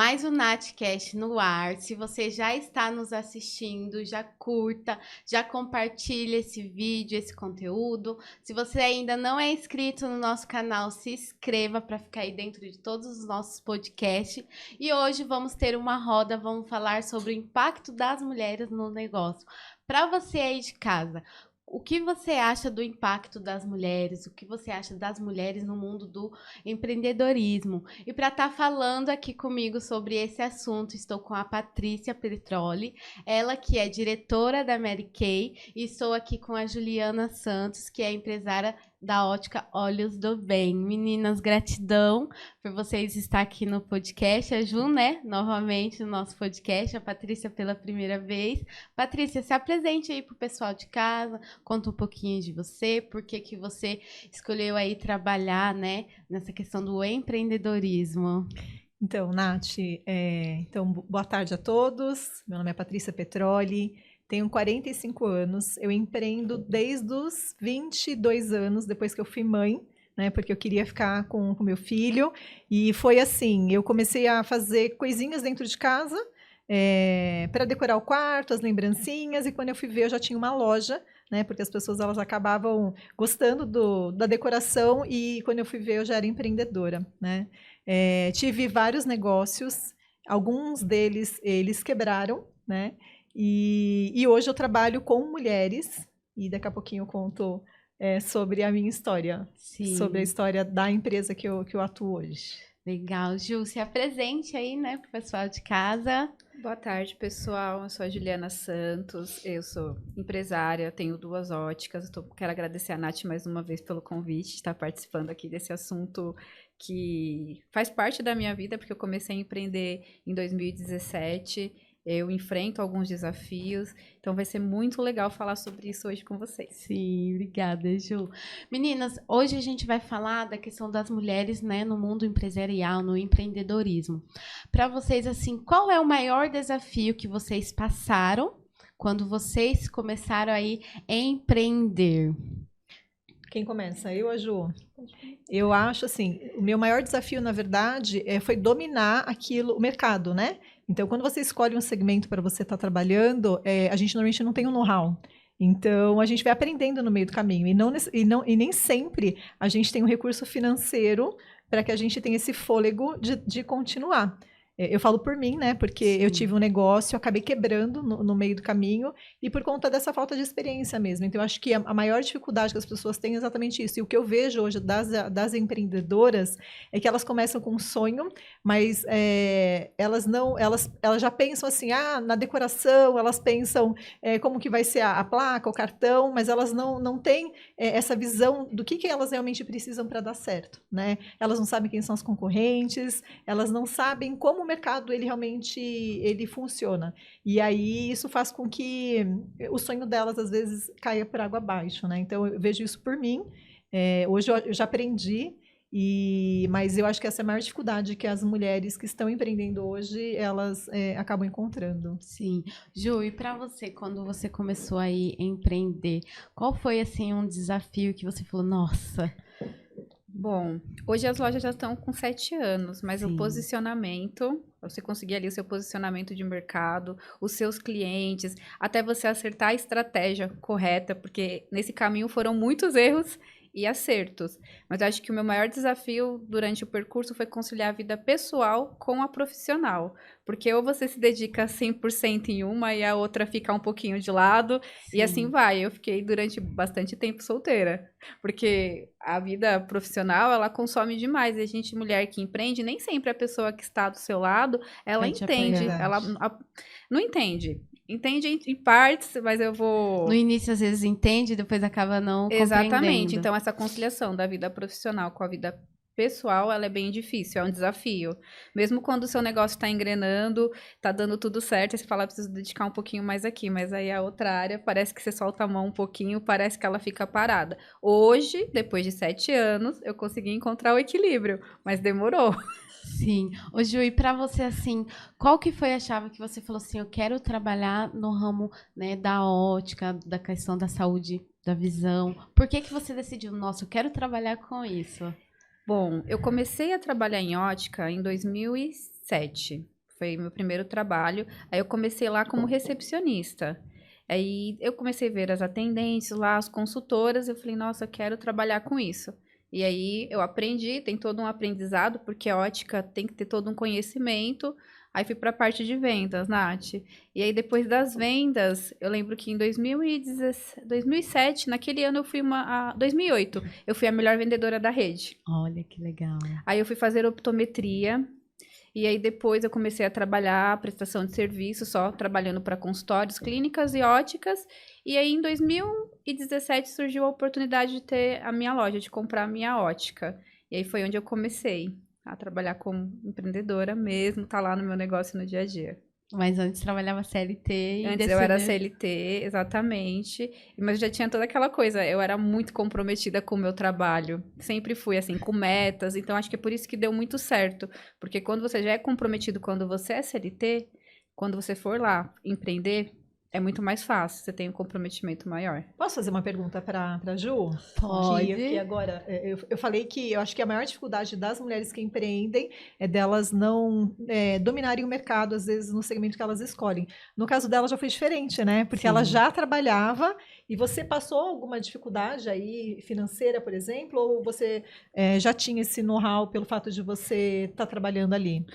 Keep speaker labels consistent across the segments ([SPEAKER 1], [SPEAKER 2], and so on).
[SPEAKER 1] mais um Natcast no ar. Se você já está nos assistindo, já curta, já compartilha esse vídeo, esse conteúdo. Se você ainda não é inscrito no nosso canal, se inscreva para ficar aí dentro de todos os nossos podcasts. E hoje vamos ter uma roda, vamos falar sobre o impacto das mulheres no negócio. Para você aí de casa, o que você acha do impacto das mulheres? O que você acha das mulheres no mundo do empreendedorismo? E para estar falando aqui comigo sobre esse assunto, estou com a Patrícia Petroli, ela que é diretora da Mary Kay, e estou aqui com a Juliana Santos, que é empresária da Ótica Olhos do Bem. Meninas, gratidão por vocês estar aqui no podcast. A Ju, né, novamente no nosso podcast, a Patrícia pela primeira vez. Patrícia, se apresente aí pro pessoal de casa, conta um pouquinho de você, por que você escolheu aí trabalhar, né, nessa questão do empreendedorismo.
[SPEAKER 2] Então, Nath, boa tarde a todos. Meu nome é Patrícia Petroli, tenho 45 anos, eu empreendo desde os 22 anos, depois que eu fui mãe, né, porque eu queria ficar com meu filho, e foi assim, eu comecei a fazer coisinhas dentro de casa, para decorar o quarto, as lembrancinhas, e quando eu fui ver, eu já tinha uma loja, né, porque as pessoas elas acabavam gostando da decoração, e quando eu fui ver, eu já era empreendedora, né. Tive vários negócios, alguns deles, eles quebraram, né, e hoje eu trabalho com mulheres, e daqui a pouquinho eu conto sobre a minha história,
[SPEAKER 1] Sim.
[SPEAKER 2] Sobre a história da empresa que eu atuo hoje.
[SPEAKER 1] Legal. Ju, se apresente aí, né, pro pessoal de casa.
[SPEAKER 3] Boa tarde, pessoal. Eu sou a Juliana Santos, eu sou empresária, tenho 2 óticas. Quero agradecer a Nath mais uma vez pelo convite, de estar participando aqui desse assunto que faz parte da minha vida, porque eu comecei a empreender em 2017. Eu enfrento alguns desafios, então vai ser muito legal falar sobre isso hoje com vocês.
[SPEAKER 1] Sim, obrigada, Ju. Meninas, hoje a gente vai falar da questão das mulheres, né, no mundo empresarial, no empreendedorismo. Para vocês, assim, qual é o maior desafio que vocês passaram quando vocês começaram aí a empreender?
[SPEAKER 2] Quem começa? Eu, a Ju? Eu acho assim, o meu maior desafio, na verdade, foi dominar o mercado, né? Então, quando você escolhe um segmento para você estar trabalhando, a gente normalmente não tem um know-how. Então, a gente vai aprendendo no meio do caminho. E nem sempre a gente tem um recurso financeiro para que a gente tenha esse fôlego de continuar. Eu falo por mim, né? Porque
[SPEAKER 1] Sim.
[SPEAKER 2] Eu tive um negócio, eu acabei quebrando no meio do caminho, e por conta dessa falta de experiência mesmo. Então, eu acho que a maior dificuldade que as pessoas têm é exatamente isso. E o que eu vejo hoje das empreendedoras é que elas começam com um sonho, mas elas já pensam assim, na decoração, elas pensam como que vai ser a placa, o cartão, mas elas não têm essa visão do que elas realmente precisam para dar certo, né? Elas não sabem quem são os concorrentes, elas não sabem como o mercado ele realmente funciona. E aí isso faz com que o sonho delas às vezes caia por água abaixo, né? Então eu vejo isso por mim. Hoje eu já aprendi, mas eu acho que essa é a maior dificuldade que as mulheres que estão empreendendo hoje elas acabam encontrando.
[SPEAKER 1] Sim. Ju, e para você, quando você começou aí a empreender, qual foi assim um desafio que você falou, nossa?
[SPEAKER 3] Bom, hoje as lojas já estão com 7 anos, mas
[SPEAKER 1] Sim.
[SPEAKER 3] O posicionamento, você conseguir ali o seu posicionamento de mercado, os seus clientes, até você acertar a estratégia correta, porque nesse caminho foram muitos erros e acertos. Mas eu acho que o meu maior desafio durante o percurso foi conciliar a vida pessoal com a profissional. Porque ou você se dedica 100% em uma e a outra fica um pouquinho de lado,
[SPEAKER 1] Sim.
[SPEAKER 3] e assim vai. Eu fiquei durante bastante tempo solteira, porque a vida profissional, ela consome demais. E a gente, mulher que empreende, nem sempre a pessoa que está do seu lado, ela entende. Ela não entende. Entende em partes, mas eu vou...
[SPEAKER 1] No início, às vezes, entende, depois acaba não compreendendo.
[SPEAKER 3] Exatamente. Então, essa conciliação da vida profissional com a vida pessoal, ela é bem difícil, é um desafio. Mesmo quando o seu negócio está engrenando, está dando tudo certo, aí você fala, preciso dedicar um pouquinho mais aqui, mas aí a outra área, parece que você solta a mão um pouquinho, parece que ela fica parada. Hoje, depois de 7 anos, eu consegui encontrar o equilíbrio, mas demorou.
[SPEAKER 1] Sim. Ô, Ju, e pra você, assim, qual que foi a chave que você falou assim, eu quero trabalhar no ramo, né, da ótica, da questão da saúde, da visão? Por que você decidiu, nossa, eu quero trabalhar com isso?
[SPEAKER 3] Bom, eu comecei a trabalhar em ótica em 2007. Foi meu primeiro trabalho. Aí eu comecei lá como recepcionista. Aí eu comecei a ver as atendentes lá, as consultoras, eu falei, nossa, eu quero trabalhar com isso. E aí eu aprendi, tem todo um aprendizado, porque a ótica tem que ter todo um conhecimento. Aí fui para a parte de vendas, Nath. E aí depois das vendas, eu lembro que em 2007, naquele ano eu fui 2008, eu fui a melhor vendedora da rede.
[SPEAKER 1] Olha que legal.
[SPEAKER 3] Aí eu fui fazer optometria. E aí depois eu comecei a trabalhar prestação de serviço, só trabalhando para consultórios, clínicas e óticas. E aí em 2017 surgiu a oportunidade de ter a minha loja, de comprar a minha ótica. E aí foi onde eu comecei a trabalhar como empreendedora mesmo, tá lá no meu negócio no dia a dia.
[SPEAKER 1] Mas antes trabalhava CLT e
[SPEAKER 3] Antes eu era CLT, exatamente. Mas já tinha toda aquela coisa, eu era muito comprometida com o meu trabalho. Sempre fui, assim, com metas. Então, acho que é por isso que deu muito certo. Porque quando você já é comprometido, quando você é CLT, quando você for lá empreender, é muito mais fácil. Você tem um comprometimento maior.
[SPEAKER 2] Posso fazer uma pergunta para Ju?
[SPEAKER 1] Pode.
[SPEAKER 2] Que agora, eu falei que eu acho que a maior dificuldade das mulheres que empreendem é delas não dominarem o mercado, às vezes, no segmento que elas escolhem. No caso dela já foi diferente, né? Porque ela já trabalhava e você passou alguma dificuldade aí financeira, por exemplo, ou você já tinha esse know-how pelo fato de você estar trabalhando ali?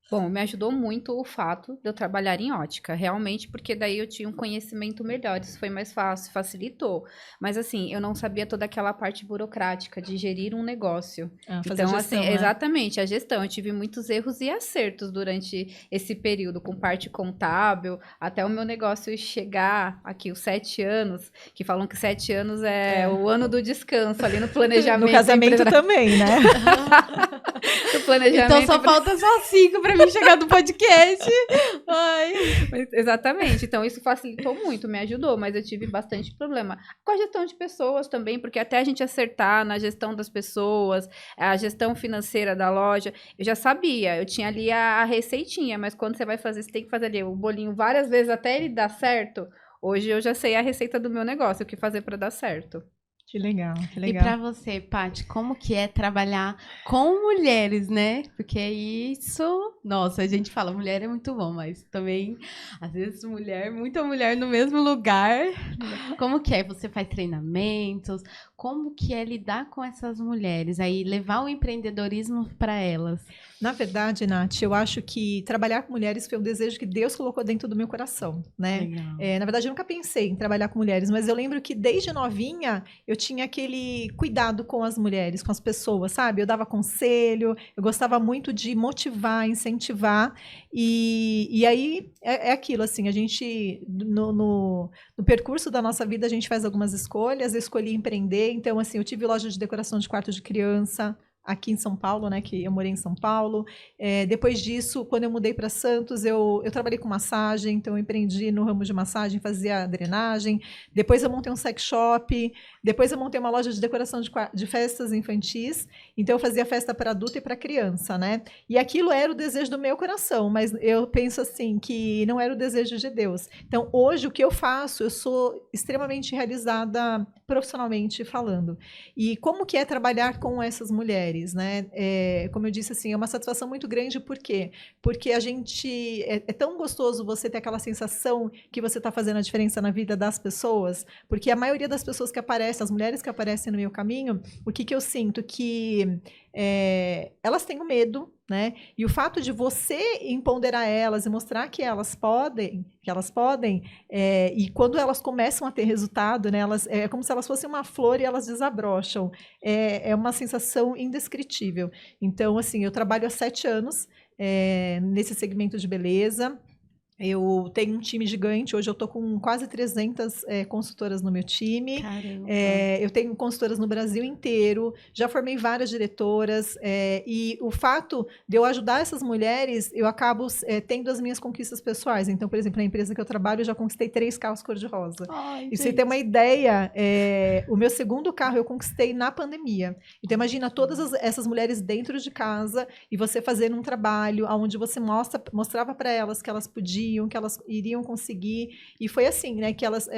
[SPEAKER 3] Bom, me ajudou muito o fato de eu trabalhar em ótica, realmente, porque daí eu tinha um conhecimento melhor, isso foi mais fácil, facilitou. Mas assim, eu não sabia toda aquela parte burocrática de gerir um negócio.
[SPEAKER 2] Fazer
[SPEAKER 3] então,
[SPEAKER 2] a gestão,
[SPEAKER 3] assim,
[SPEAKER 2] né?
[SPEAKER 3] Exatamente, a gestão. Eu tive muitos erros e acertos durante esse período, com parte contábil, até o meu negócio chegar aqui, os 7 anos, que falam que 7 anos é o ano do descanso, ali no planejamento.
[SPEAKER 2] No casamento também, né?
[SPEAKER 3] No planejamento.
[SPEAKER 1] Então só falta só 5 para mim chegar do podcast. Ai.
[SPEAKER 3] Exatamente. Então isso facilitou muito, me ajudou, mas eu tive bastante problema com a gestão de pessoas também, porque até a gente acertar na gestão das pessoas, a gestão financeira da loja, eu já sabia, eu tinha ali a receitinha, mas quando você vai fazer, você tem que fazer ali o bolinho várias vezes até ele dar certo. Hoje eu já sei a receita do meu negócio, o que fazer para dar certo.
[SPEAKER 2] Que legal, que legal.
[SPEAKER 1] E para você, Paty, como que é trabalhar com mulheres, né? Porque isso, nossa, a gente fala mulher é muito bom, mas também às vezes muita mulher no mesmo lugar. Como que é? Você faz treinamentos? Como que é lidar com essas mulheres aí, levar o empreendedorismo para elas?
[SPEAKER 2] Na verdade, Nath, eu acho que trabalhar com mulheres foi um desejo que Deus colocou dentro do meu coração, né? Na verdade, eu nunca pensei em trabalhar com mulheres, mas eu lembro que desde novinha eu tinha aquele cuidado com as mulheres, com as pessoas, sabe? Eu dava conselho, eu gostava muito de motivar, incentivar, e aí é aquilo, assim, a gente, no percurso da nossa vida, a gente faz algumas escolhas, eu escolhi empreender, então, assim, eu tive loja de decoração de quarto de criança, aqui em São Paulo, né, que eu morei em São Paulo. Depois disso, quando eu mudei para Santos, eu trabalhei com massagem, então eu empreendi no ramo de massagem, fazia drenagem. Depois eu montei um sex shop, depois eu montei uma loja de decoração de festas infantis, então eu fazia festa para adulto e para criança, né? E aquilo era o desejo do meu coração, mas eu penso assim, que não era o desejo de Deus. Então, hoje, o que eu faço, eu sou extremamente realizada profissionalmente falando. E como que é trabalhar com essas mulheres? Né? Como eu disse, assim, é uma satisfação muito grande, por quê? Porque a gente é tão gostoso você ter aquela sensação que você está fazendo a diferença na vida das pessoas, porque a maioria das pessoas que aparecem, as mulheres que aparecem no meu caminho, o que eu sinto? Que elas têm o medo, né? E o fato de você empoderar elas e mostrar que elas podem, e quando elas começam a ter resultado, né? É como se elas fossem uma flor e elas desabrocham. É uma sensação indescritível. Então, assim, eu trabalho há 7 anos nesse segmento de beleza. Eu tenho um time gigante, hoje eu estou com quase 300 consultoras no meu time. Eu tenho consultoras no Brasil inteiro, já formei várias diretoras, e o fato de eu ajudar essas mulheres, eu acabo tendo as minhas conquistas pessoais. Então, por exemplo, na empresa que eu trabalho, eu já conquistei 3 carros cor-de-rosa. E você tem uma ideia, o meu segundo carro eu conquistei na pandemia. Então, imagina todas essas mulheres dentro de casa e você fazendo um trabalho onde você mostrava para elas que elas podiam podiam, que elas iriam conseguir. E foi assim, né, que elas,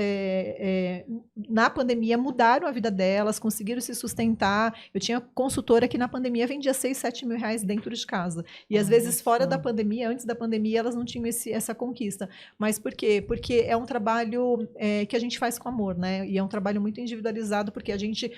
[SPEAKER 2] na pandemia, mudaram a vida delas, conseguiram se sustentar. Eu tinha consultora que na pandemia vendia 6, 7 mil reais dentro de casa. E às vezes fora da pandemia, antes da pandemia, elas não tinham essa conquista. Mas por quê? Porque é um trabalho que a gente faz com amor, né? E é um trabalho muito individualizado, porque a gente,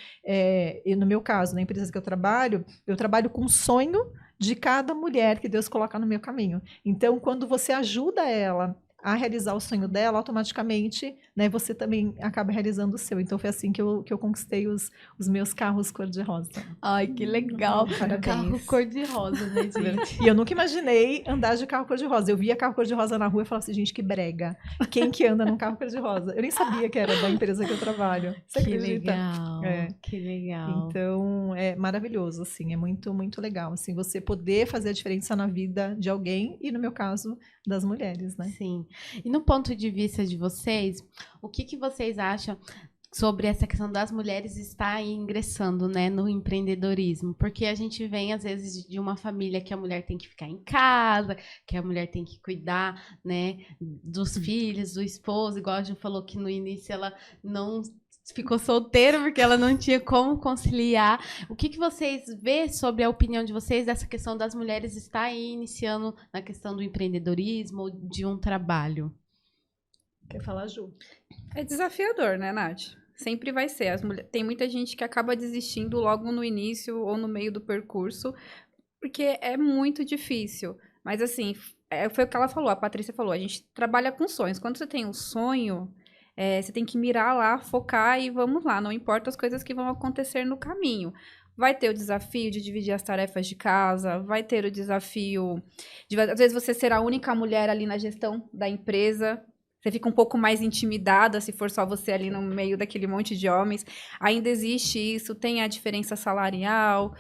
[SPEAKER 2] no meu caso, na empresa que eu trabalho com o sonho de cada mulher que Deus coloca no meu caminho. Então, quando você ajuda ela a realizar o sonho dela, automaticamente, né, você também acaba realizando o seu. Então, foi assim que eu conquistei os meus carros cor-de-rosa.
[SPEAKER 1] Ai, que legal.
[SPEAKER 3] Parabéns.
[SPEAKER 1] Carro cor-de-rosa, né, gente?
[SPEAKER 2] E eu nunca imaginei andar de carro cor-de-rosa. Eu via carro cor-de-rosa na rua e falava assim, gente, que brega. Quem que anda num carro cor-de-rosa? Eu nem sabia que era da empresa que eu trabalho. Você
[SPEAKER 1] Que
[SPEAKER 2] acredita?
[SPEAKER 1] legal, que legal.
[SPEAKER 2] Então, é maravilhoso, assim, é muito, muito legal, assim, você poder fazer a diferença na vida de alguém e, no meu caso, das mulheres, né?
[SPEAKER 1] Sim. E no ponto de vista de vocês, o que vocês acham sobre essa questão das mulheres estar ingressando, né, no empreendedorismo? Porque a gente vem, às vezes, de uma família que a mulher tem que ficar em casa, que a mulher tem que cuidar, né, dos filhos, do esposo, igual a gente falou que no início ela não ficou solteira porque ela não tinha como conciliar. O que vocês vê sobre a opinião de vocês dessa questão das mulheres estar aí iniciando na questão do empreendedorismo ou de um trabalho?
[SPEAKER 2] Quer falar, Ju?
[SPEAKER 3] É desafiador, né, Nath? Sempre vai ser. Tem muita gente que acaba desistindo logo no início ou no meio do percurso, porque é muito difícil. Mas, assim, foi o que ela falou, a Patrícia falou, a gente trabalha com sonhos. Quando você tem um sonho, você tem que mirar lá, focar e vamos lá. Não importa as coisas que vão acontecer no caminho. Vai ter o desafio de dividir as tarefas de casa, vai ter o desafio de, às vezes, você ser a única mulher ali na gestão da empresa. Você fica um pouco mais intimidada se for só você ali no meio daquele monte de homens. Ainda existe isso, tem a diferença salarial,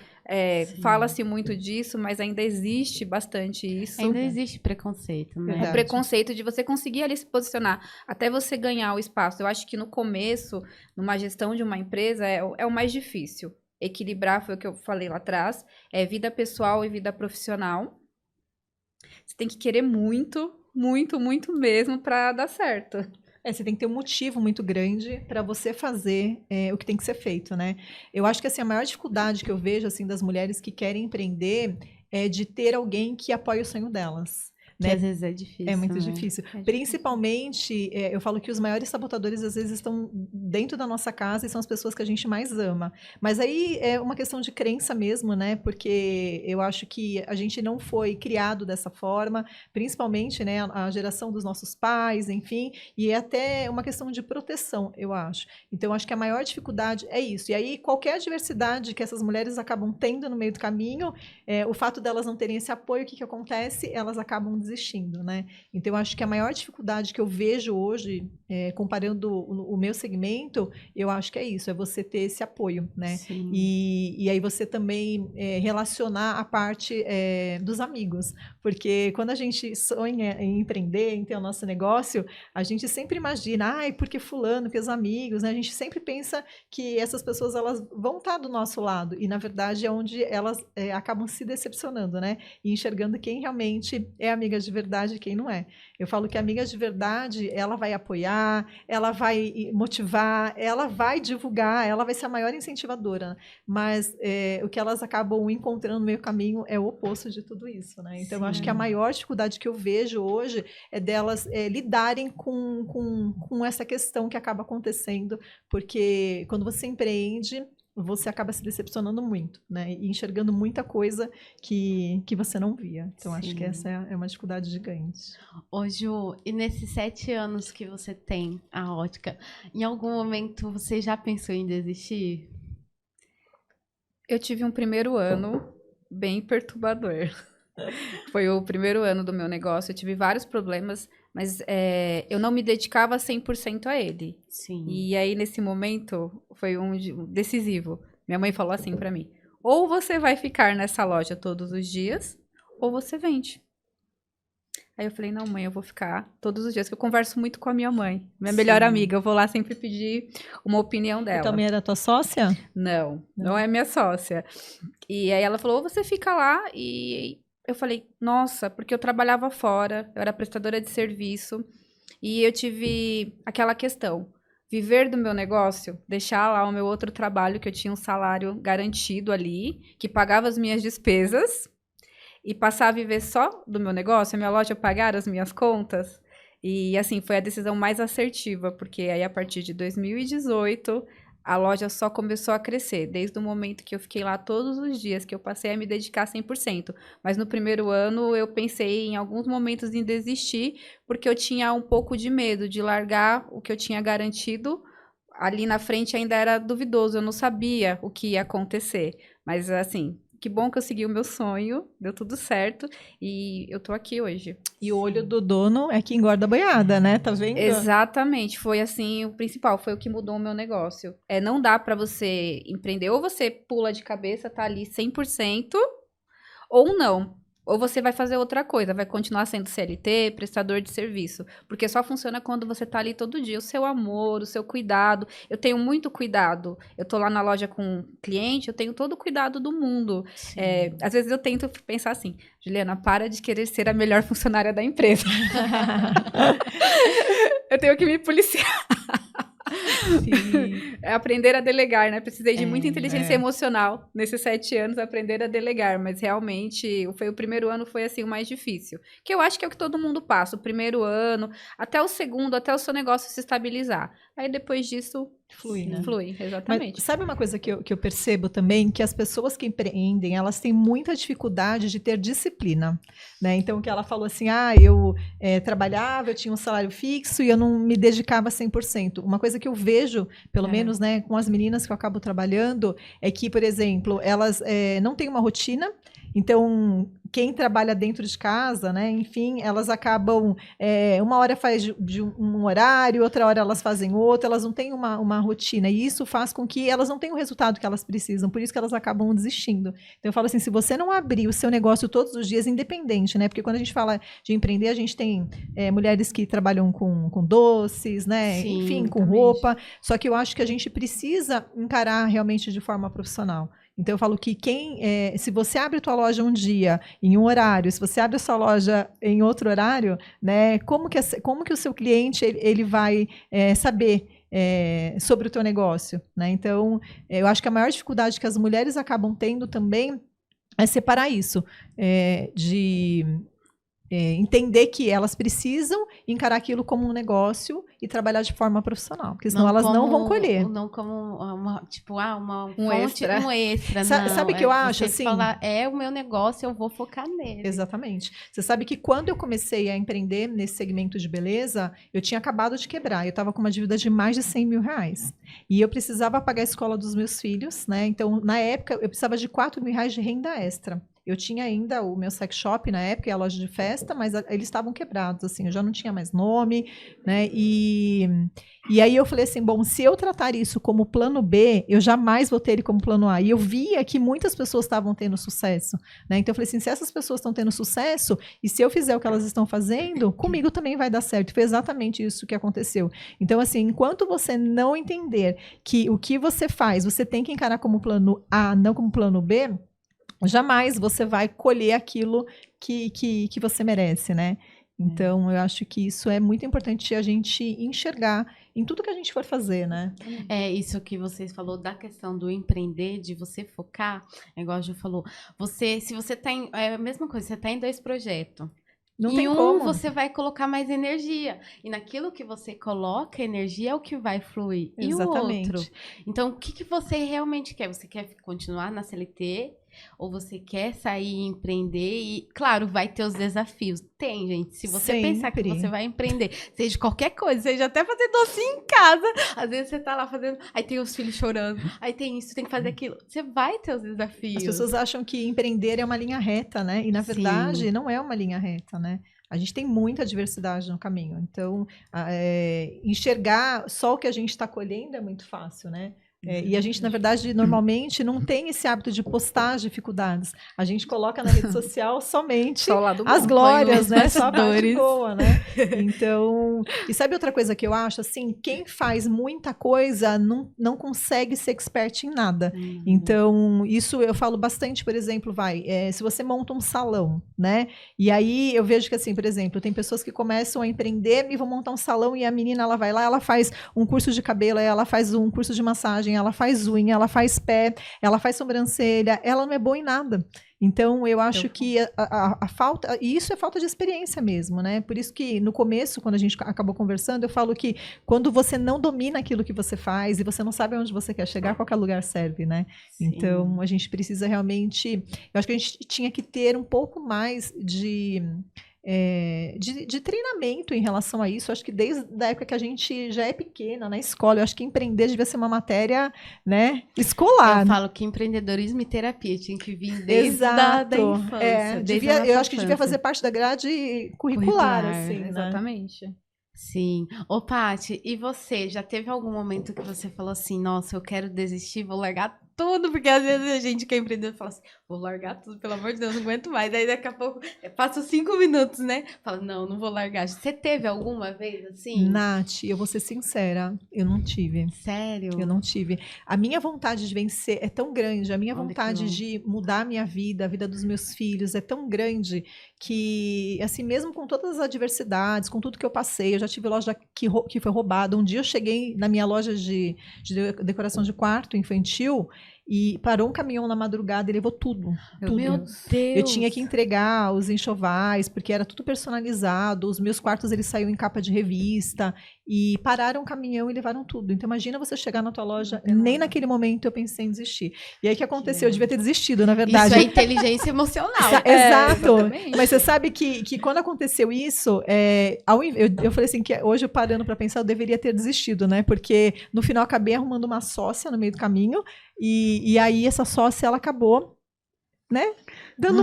[SPEAKER 3] fala-se muito disso, mas ainda existe bastante isso.
[SPEAKER 1] Ainda existe preconceito, né?
[SPEAKER 3] O preconceito de você conseguir ali se posicionar, até você ganhar o espaço. Eu acho que no começo, numa gestão de uma empresa, é o mais difícil. Equilibrar, foi o que eu falei lá atrás, vida pessoal e vida profissional. Você tem que querer muito, muito, muito mesmo para dar certo.
[SPEAKER 2] Você tem que ter um motivo muito grande para você fazer o que tem que ser feito, né? Eu acho que assim, a maior dificuldade que eu vejo assim das mulheres que querem empreender é de ter alguém que apoie o sonho delas.
[SPEAKER 1] Que
[SPEAKER 2] né?
[SPEAKER 1] às vezes é difícil.
[SPEAKER 2] É muito
[SPEAKER 1] né?
[SPEAKER 2] difícil. Principalmente, eu falo que os maiores sabotadores às vezes estão dentro da nossa casa e são as pessoas que a gente mais ama. Mas aí é uma questão de crença mesmo, né? Porque eu acho que a gente não foi criado dessa forma, principalmente, né, a geração dos nossos pais, enfim, e é até uma questão de proteção, eu acho. Então, acho que a maior dificuldade é isso. E aí, qualquer adversidade que essas mulheres acabam tendo no meio do caminho, o fato delas não terem esse apoio, o que acontece? Elas acabam desistindo, né? Então, eu acho que a maior dificuldade que eu vejo hoje, comparando o meu segmento, eu acho que é isso, é você ter esse apoio, né? E aí você também relacionar a parte dos amigos, porque quando a gente sonha em empreender, em ter o nosso negócio, a gente sempre imagina, porque fulano, porque os amigos, né? A gente sempre pensa que essas pessoas, elas vão estar do nosso lado, e na verdade é onde elas acabam se decepcionando, né? E enxergando quem realmente é amiga de verdade e quem não é. Eu falo que a amiga de verdade, ela vai apoiar, ela vai motivar, ela vai divulgar, ela vai ser a maior incentivadora, mas o que elas acabam encontrando no meio caminho é o oposto de tudo isso, né? Então, eu acho que a maior dificuldade que eu vejo hoje é delas lidarem com essa questão que acaba acontecendo, porque quando você empreende, você acaba se decepcionando muito, né? E enxergando muita coisa que você não via. Então, acho que essa é uma dificuldade gigante.
[SPEAKER 1] Ô, Ju, e nesses 7 anos que você tem a ótica, em algum momento você já pensou em desistir?
[SPEAKER 3] Eu tive um primeiro ano bem perturbador. Foi o primeiro ano do meu negócio, eu tive vários problemas, mas eu não me dedicava 100% a ele.
[SPEAKER 1] Sim.
[SPEAKER 3] E aí, nesse momento, foi um decisivo. Minha mãe falou assim pra mim, ou você vai ficar nessa loja todos os dias, ou você vende. Aí eu falei, não, mãe, eu vou ficar todos os dias, que eu converso muito com a minha mãe, minha melhor amiga, eu vou lá sempre pedir uma opinião dela.
[SPEAKER 2] E também era tua sócia?
[SPEAKER 3] Não é minha sócia. E aí ela falou, ou você fica lá e eu falei, nossa, porque eu trabalhava fora, eu era prestadora de serviço, e eu tive aquela questão, viver do meu negócio, deixar lá o meu outro trabalho, que eu tinha um salário garantido ali, que pagava as minhas despesas, e passar a viver só do meu negócio, a minha loja pagar as minhas contas. E assim, foi a decisão mais assertiva, porque aí a partir de 2018, a loja só começou a crescer, desde o momento que eu fiquei lá todos os dias, que eu passei a me dedicar 100%. Mas no primeiro ano eu pensei em alguns momentos em desistir, porque eu tinha um pouco de medo de largar o que eu tinha garantido. Ali na frente ainda era duvidoso, eu não sabia o que ia acontecer. Mas assim, que bom que eu segui o meu sonho, deu tudo certo e eu tô aqui hoje.
[SPEAKER 2] E o olho do dono é que engorda a boiada, né? Tá vendo?
[SPEAKER 3] Exatamente, foi assim o principal, foi o que mudou o meu negócio. Não dá pra você empreender, ou você pula de cabeça, tá ali 100%, ou não. Ou você vai fazer outra coisa, vai continuar sendo CLT, prestador de serviço. Porque só funciona quando você tá ali todo dia. O seu amor, o seu cuidado. Eu tenho muito cuidado. Eu tô lá na loja com um cliente, eu tenho todo o cuidado do mundo. Às vezes eu tento pensar assim, Juliana, para de querer ser a melhor funcionária da empresa. Eu tenho que me policiar.
[SPEAKER 2] Sim.
[SPEAKER 3] É aprender a delegar, né? Precisei de muita inteligência emocional nesses 7 anos, aprender a delegar, mas realmente o primeiro ano foi assim o mais difícil. Que eu acho que é o que todo mundo passa, o primeiro ano, até o segundo, até o seu negócio se estabilizar. Aí depois disso,
[SPEAKER 2] Flui, né?
[SPEAKER 3] Flui, exatamente.
[SPEAKER 2] Mas sabe uma coisa que eu percebo também? Que as pessoas que empreendem, elas têm muita dificuldade de ter disciplina, né? Então, o que ela falou assim, eu trabalhava, eu tinha um salário fixo e eu não me dedicava 100%. Uma coisa que eu vejo, pelo menos, né, com as meninas que eu acabo trabalhando, é que, por exemplo, elas não têm uma rotina. Então, quem trabalha dentro de casa, né, enfim, elas acabam, uma hora faz de um horário, outra hora elas fazem outro, elas não têm uma rotina, e isso faz com que elas não tenham o resultado que elas precisam, por isso que elas acabam desistindo. Então, eu falo assim, se você não abrir o seu negócio todos os dias, independente, né, porque quando a gente fala de empreender, a gente tem mulheres que trabalham com doces, né,
[SPEAKER 1] Sim,
[SPEAKER 2] enfim, com
[SPEAKER 1] também.
[SPEAKER 2] roupa, só que eu acho que a gente precisa encarar realmente de forma profissional. Então, eu falo que se você abre a tua loja um dia, em um horário, se você abre a sua loja em outro horário, né, como que o seu cliente ele vai saber sobre o teu negócio, né? Então, eu acho que a maior dificuldade que as mulheres acabam tendo também é separar isso, de entender que elas precisam encarar aquilo como um negócio e trabalhar de forma profissional, porque senão elas não vão colher.
[SPEAKER 1] Não como uma
[SPEAKER 3] Um
[SPEAKER 1] fonte,
[SPEAKER 3] extra.
[SPEAKER 1] um extra,
[SPEAKER 2] Sabe o que eu acho,
[SPEAKER 1] você
[SPEAKER 2] assim?
[SPEAKER 1] falar, é o meu negócio, eu vou focar nele.
[SPEAKER 2] Exatamente. Você sabe que quando eu comecei a empreender nesse segmento de beleza, eu tinha acabado de quebrar. Eu estava com uma dívida de mais de 100 mil reais. E eu precisava pagar a escola dos meus filhos, né? Então, na época, eu precisava de 4 mil reais de renda extra. Eu tinha ainda o meu sex shop na época e a loja de festa, mas eles estavam quebrados, assim, eu já não tinha mais nome, né? E aí eu falei assim, bom, se eu tratar isso como plano B, eu jamais vou ter ele como plano A. E eu via que muitas pessoas estavam tendo sucesso, né? Então eu falei assim, se essas pessoas estão tendo sucesso, e se eu fizer o que elas estão fazendo, comigo também vai dar certo. Foi exatamente isso que aconteceu. Então, assim, enquanto você não entender que o que você faz, você tem que encarar como plano A, não como plano B, jamais você vai colher aquilo que você merece, né? Então, eu acho que isso é muito importante a gente enxergar em tudo que a gente for fazer, né?
[SPEAKER 1] É isso que vocês falou da questão do empreender, de você focar, igual a Ju falou, se você tá é a mesma coisa, você tá em 2 projetos.
[SPEAKER 2] Não
[SPEAKER 1] em
[SPEAKER 2] tem
[SPEAKER 1] um,
[SPEAKER 2] como.
[SPEAKER 1] você vai colocar mais energia. E naquilo que você coloca energia é o que vai fluir.
[SPEAKER 2] Exatamente.
[SPEAKER 1] E o outro? Então, o que você realmente quer? Você quer continuar na CLT? Ou você quer sair e empreender? E, claro, vai ter os desafios. Tem, gente. Se você pensar que você vai empreender, seja qualquer coisa, seja até fazer docinho em casa. Às vezes você tá lá fazendo, aí tem os filhos chorando, aí tem isso, tem que fazer aquilo. Você vai ter os desafios.
[SPEAKER 2] As pessoas acham que empreender é uma linha reta, né? E, na verdade, não é uma linha reta, né? A gente tem muita diversidade no caminho. Então, enxergar só o que a gente está colhendo é muito fácil, né? E a gente, na verdade, normalmente não tem esse hábito de postar as dificuldades. A gente coloca na rede social somente
[SPEAKER 3] Só o lado bom.
[SPEAKER 2] as glórias,
[SPEAKER 1] Põe os
[SPEAKER 2] né? Só a parte
[SPEAKER 1] bastidores.
[SPEAKER 2] boa, né? Então, e sabe outra coisa que eu acho? Assim, quem faz muita coisa não consegue ser expert em nada. Então, isso eu falo bastante, por exemplo, se você monta um salão, né? E aí eu vejo que, assim, por exemplo, tem pessoas que começam a empreender e vão montar um salão e a menina, ela vai lá, ela faz um curso de cabelo, ela faz um curso de massagem, ela faz unha, ela faz pé, ela faz sobrancelha, ela não é boa em nada. Então, eu acho que a falta, e isso é falta de experiência mesmo, né? Por isso que no começo, quando a gente acabou conversando, eu falo que quando você não domina aquilo que você faz e você não sabe onde você quer chegar, qualquer lugar serve, né?
[SPEAKER 1] Sim.
[SPEAKER 2] Então, a gente precisa realmente, eu acho que a gente tinha que ter um pouco mais de treinamento em relação a isso. Eu acho que desde a época que a gente já é pequena, na escola, eu acho que empreender devia ser uma matéria, né, escolar.
[SPEAKER 1] Eu falo que empreendedorismo e terapia tinha que vir desde da infância.
[SPEAKER 2] Eu acho que devia fazer parte da grade curricular, assim, né?
[SPEAKER 3] Exatamente.
[SPEAKER 1] Sim. Ô, Paty, e você? Já teve algum momento que você falou assim, nossa, eu quero desistir, vou largar tudo? Porque às vezes a gente que é empreendedor fala assim, vou largar tudo, pelo amor de Deus, não aguento mais. Aí daqui a pouco, passa 5 minutos, né? Fala, não vou largar. Você teve alguma vez assim?
[SPEAKER 2] Nath, eu vou ser sincera, eu não tive.
[SPEAKER 1] Sério?
[SPEAKER 2] Eu não tive. A minha vontade de vencer é tão grande, a minha vontade de mudar a minha vida, a vida dos meus filhos é tão grande que, assim, mesmo com todas as adversidades, com tudo que eu passei, eu já tive loja que foi roubada. Um dia eu cheguei na minha loja de decoração de quarto infantil e parou um caminhão na madrugada e levou tudo.
[SPEAKER 1] Meu Deus.
[SPEAKER 2] Eu tinha que entregar os enxovais, porque era tudo personalizado. Os meus quartos, eles saíam em capa de revista. E pararam o caminhão e levaram tudo. Então, imagina você chegar na tua loja. Nem naquele momento eu pensei em desistir. E aí, o que aconteceu? Eu devia ter desistido, na verdade.
[SPEAKER 1] Isso é inteligência emocional.
[SPEAKER 2] Exato. Mas você sabe que quando aconteceu isso, eu falei assim, que hoje, parando para pensar, eu deveria ter desistido, né? Porque, no final, acabei arrumando uma sócia no meio do caminho. E aí, essa sócia, ela acabou, né, dando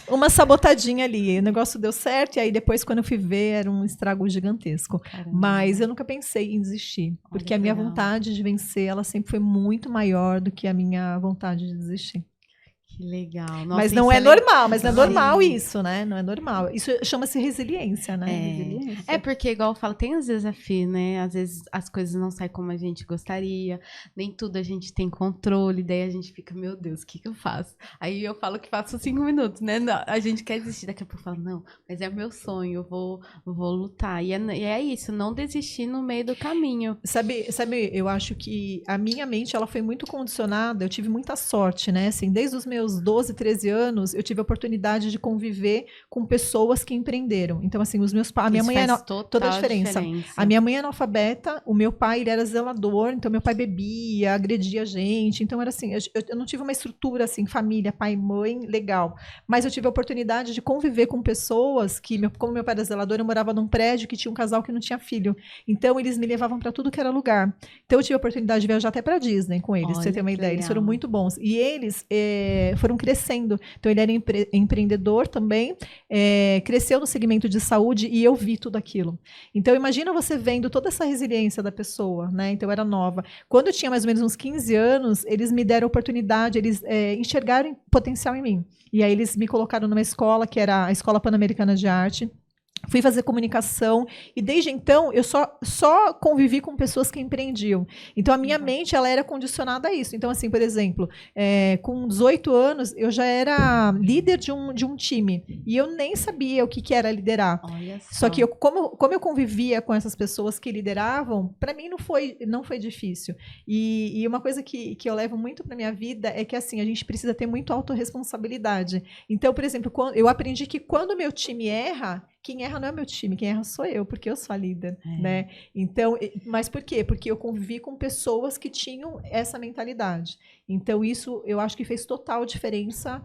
[SPEAKER 2] uma sabotadinha ali. O negócio deu certo, e aí depois, quando eu fui ver, era um estrago gigantesco. Caramba. Mas eu nunca pensei em desistir, porque a minha vontade de vencer, ela sempre foi muito maior do que a minha vontade de desistir.
[SPEAKER 1] Que legal. Nossa,
[SPEAKER 2] mas não é normal, mas não é normal isso, né? Não é normal. Isso chama-se resiliência, né?
[SPEAKER 1] É porque, igual eu falo, tem os desafios, né? Às vezes as coisas não saem como a gente gostaria, nem tudo a gente tem controle, daí a gente fica, meu Deus, o que eu faço? Aí eu falo que faço 5 minutos, né? A gente quer desistir, daqui a pouco eu falo, não, mas é meu sonho, eu vou lutar. E é isso, não desistir no meio do caminho.
[SPEAKER 2] Sabe, eu acho que a minha mente, ela foi muito condicionada, eu tive muita sorte, né? Assim, desde os meus 12, 13 anos, eu tive a oportunidade de conviver com pessoas que empreenderam. Então, assim, os meus pais, a minha mãe toda a diferença. A minha mãe é analfabeta, o meu pai, ele era zelador, então meu pai bebia, agredia a gente. Então, era assim, eu não tive uma estrutura, assim, família, pai, mãe, legal. Mas eu tive a oportunidade de conviver com pessoas que, como meu pai era zelador, eu morava num prédio que tinha um casal que não tinha filho. Então, eles me levavam para tudo que era lugar. Então, eu tive a oportunidade de viajar até para Disney com eles, pra você ter uma ideia. Eles foram muito bons. E eles foram crescendo. Então, ele era empreendedor também, cresceu no segmento de saúde e eu vi tudo aquilo. Então, imagina você vendo toda essa resiliência da pessoa, né? Então, eu era nova. Quando eu tinha mais ou menos uns 15 anos, eles me deram oportunidade, eles enxergaram potencial em mim. E aí, eles me colocaram numa escola, que era a Escola Pan-Americana de Arte. Fui fazer comunicação e desde então eu só convivi com pessoas que empreendiam. Então a minha mente ela era condicionada a isso. Então assim, por exemplo, com 18 anos eu já era líder de um time e eu nem sabia o que era liderar. Só que como eu convivia com essas pessoas que lideravam, para mim não foi difícil. E uma coisa que eu levo muito para minha vida é que assim a gente precisa ter muito autorresponsabilidade. Então, por exemplo, eu aprendi que quando o meu time erra, quem erra não é meu time, quem erra sou eu, porque eu sou a líder, né? Então, mas por quê? Porque eu convivi com pessoas que tinham essa mentalidade. Então, isso eu acho que fez total diferença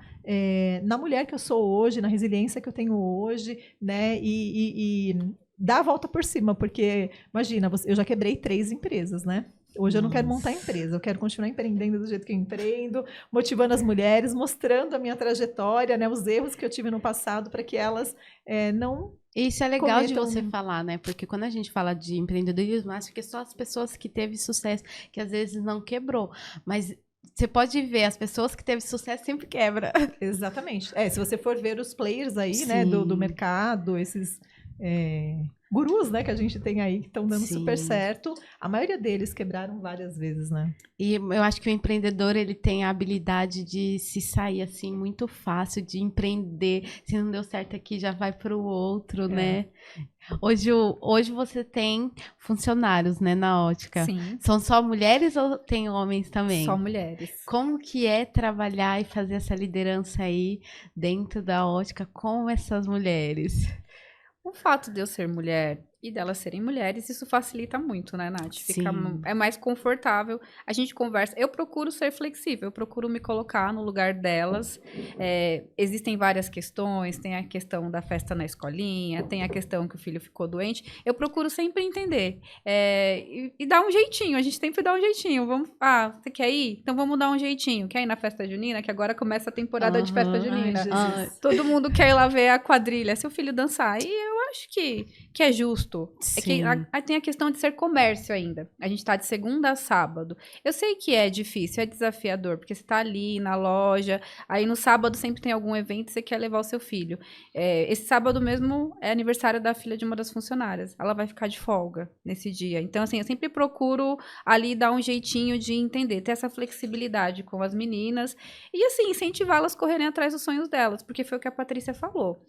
[SPEAKER 2] na mulher que eu sou hoje, na resiliência que eu tenho hoje, né? E dar a volta por cima, porque, imagina, eu já quebrei 3 empresas, né? Hoje eu não quero montar empresa, eu quero continuar empreendendo do jeito que eu empreendo, motivando as mulheres, mostrando a minha trajetória, né, os erros que eu tive no passado para que elas não
[SPEAKER 1] Isso é legal de
[SPEAKER 2] Cometam-
[SPEAKER 1] você falar, né? Porque quando a gente fala de empreendedorismo, acho que só as pessoas que teve sucesso, que às vezes não quebrou. Mas você pode ver, as pessoas que teve sucesso sempre quebra.
[SPEAKER 2] Exatamente. Se você for ver os players aí, né, do
[SPEAKER 1] Sim.
[SPEAKER 2] mercado, esses gurus, né, que a gente tem aí, que estão dando super
[SPEAKER 1] Sim.
[SPEAKER 2] certo, a maioria deles quebraram várias vezes, né?
[SPEAKER 1] E eu acho que o empreendedor, ele tem a habilidade de se sair, assim, muito fácil, de empreender. Se não deu certo aqui, já vai para o outro, né? Hoje você tem funcionários, né, na ótica.
[SPEAKER 3] Sim,
[SPEAKER 1] São só mulheres ou tem homens também?
[SPEAKER 3] só mulheres.
[SPEAKER 1] Como que é trabalhar e fazer essa liderança aí dentro da ótica com essas mulheres?
[SPEAKER 3] O fato de eu ser mulher e delas serem mulheres, isso facilita muito, né, Nath?
[SPEAKER 1] Sim.
[SPEAKER 3] É mais confortável. A gente conversa. Eu procuro ser flexível, eu procuro me colocar no lugar delas. Existem várias questões, tem a questão da festa na escolinha, tem a questão que o filho ficou doente. Eu procuro sempre entender. E dar um jeitinho, a gente sempre dá um jeitinho. Você quer ir? Então vamos dar um jeitinho. Quer ir na festa junina? Que agora começa a temporada de festa
[SPEAKER 1] Aham.
[SPEAKER 3] junina.
[SPEAKER 2] Ai, Jesus.
[SPEAKER 3] Todo mundo quer ir lá ver a quadrilha, seu filho dançar. E eu acho que é justo. É que
[SPEAKER 1] Sim.
[SPEAKER 3] tem a questão de ser comércio ainda. A gente tá de segunda a sábado. Eu sei que é difícil, é desafiador, porque você tá ali na loja, aí no sábado sempre tem algum evento e você quer levar o seu filho. Esse sábado mesmo é aniversário da filha de uma das funcionárias. Ela vai ficar de folga nesse dia. Então, assim, eu sempre procuro ali dar um jeitinho de entender, ter essa flexibilidade com as meninas e, assim, incentivá-las a correrem atrás dos sonhos delas, porque foi o que a Patrícia falou.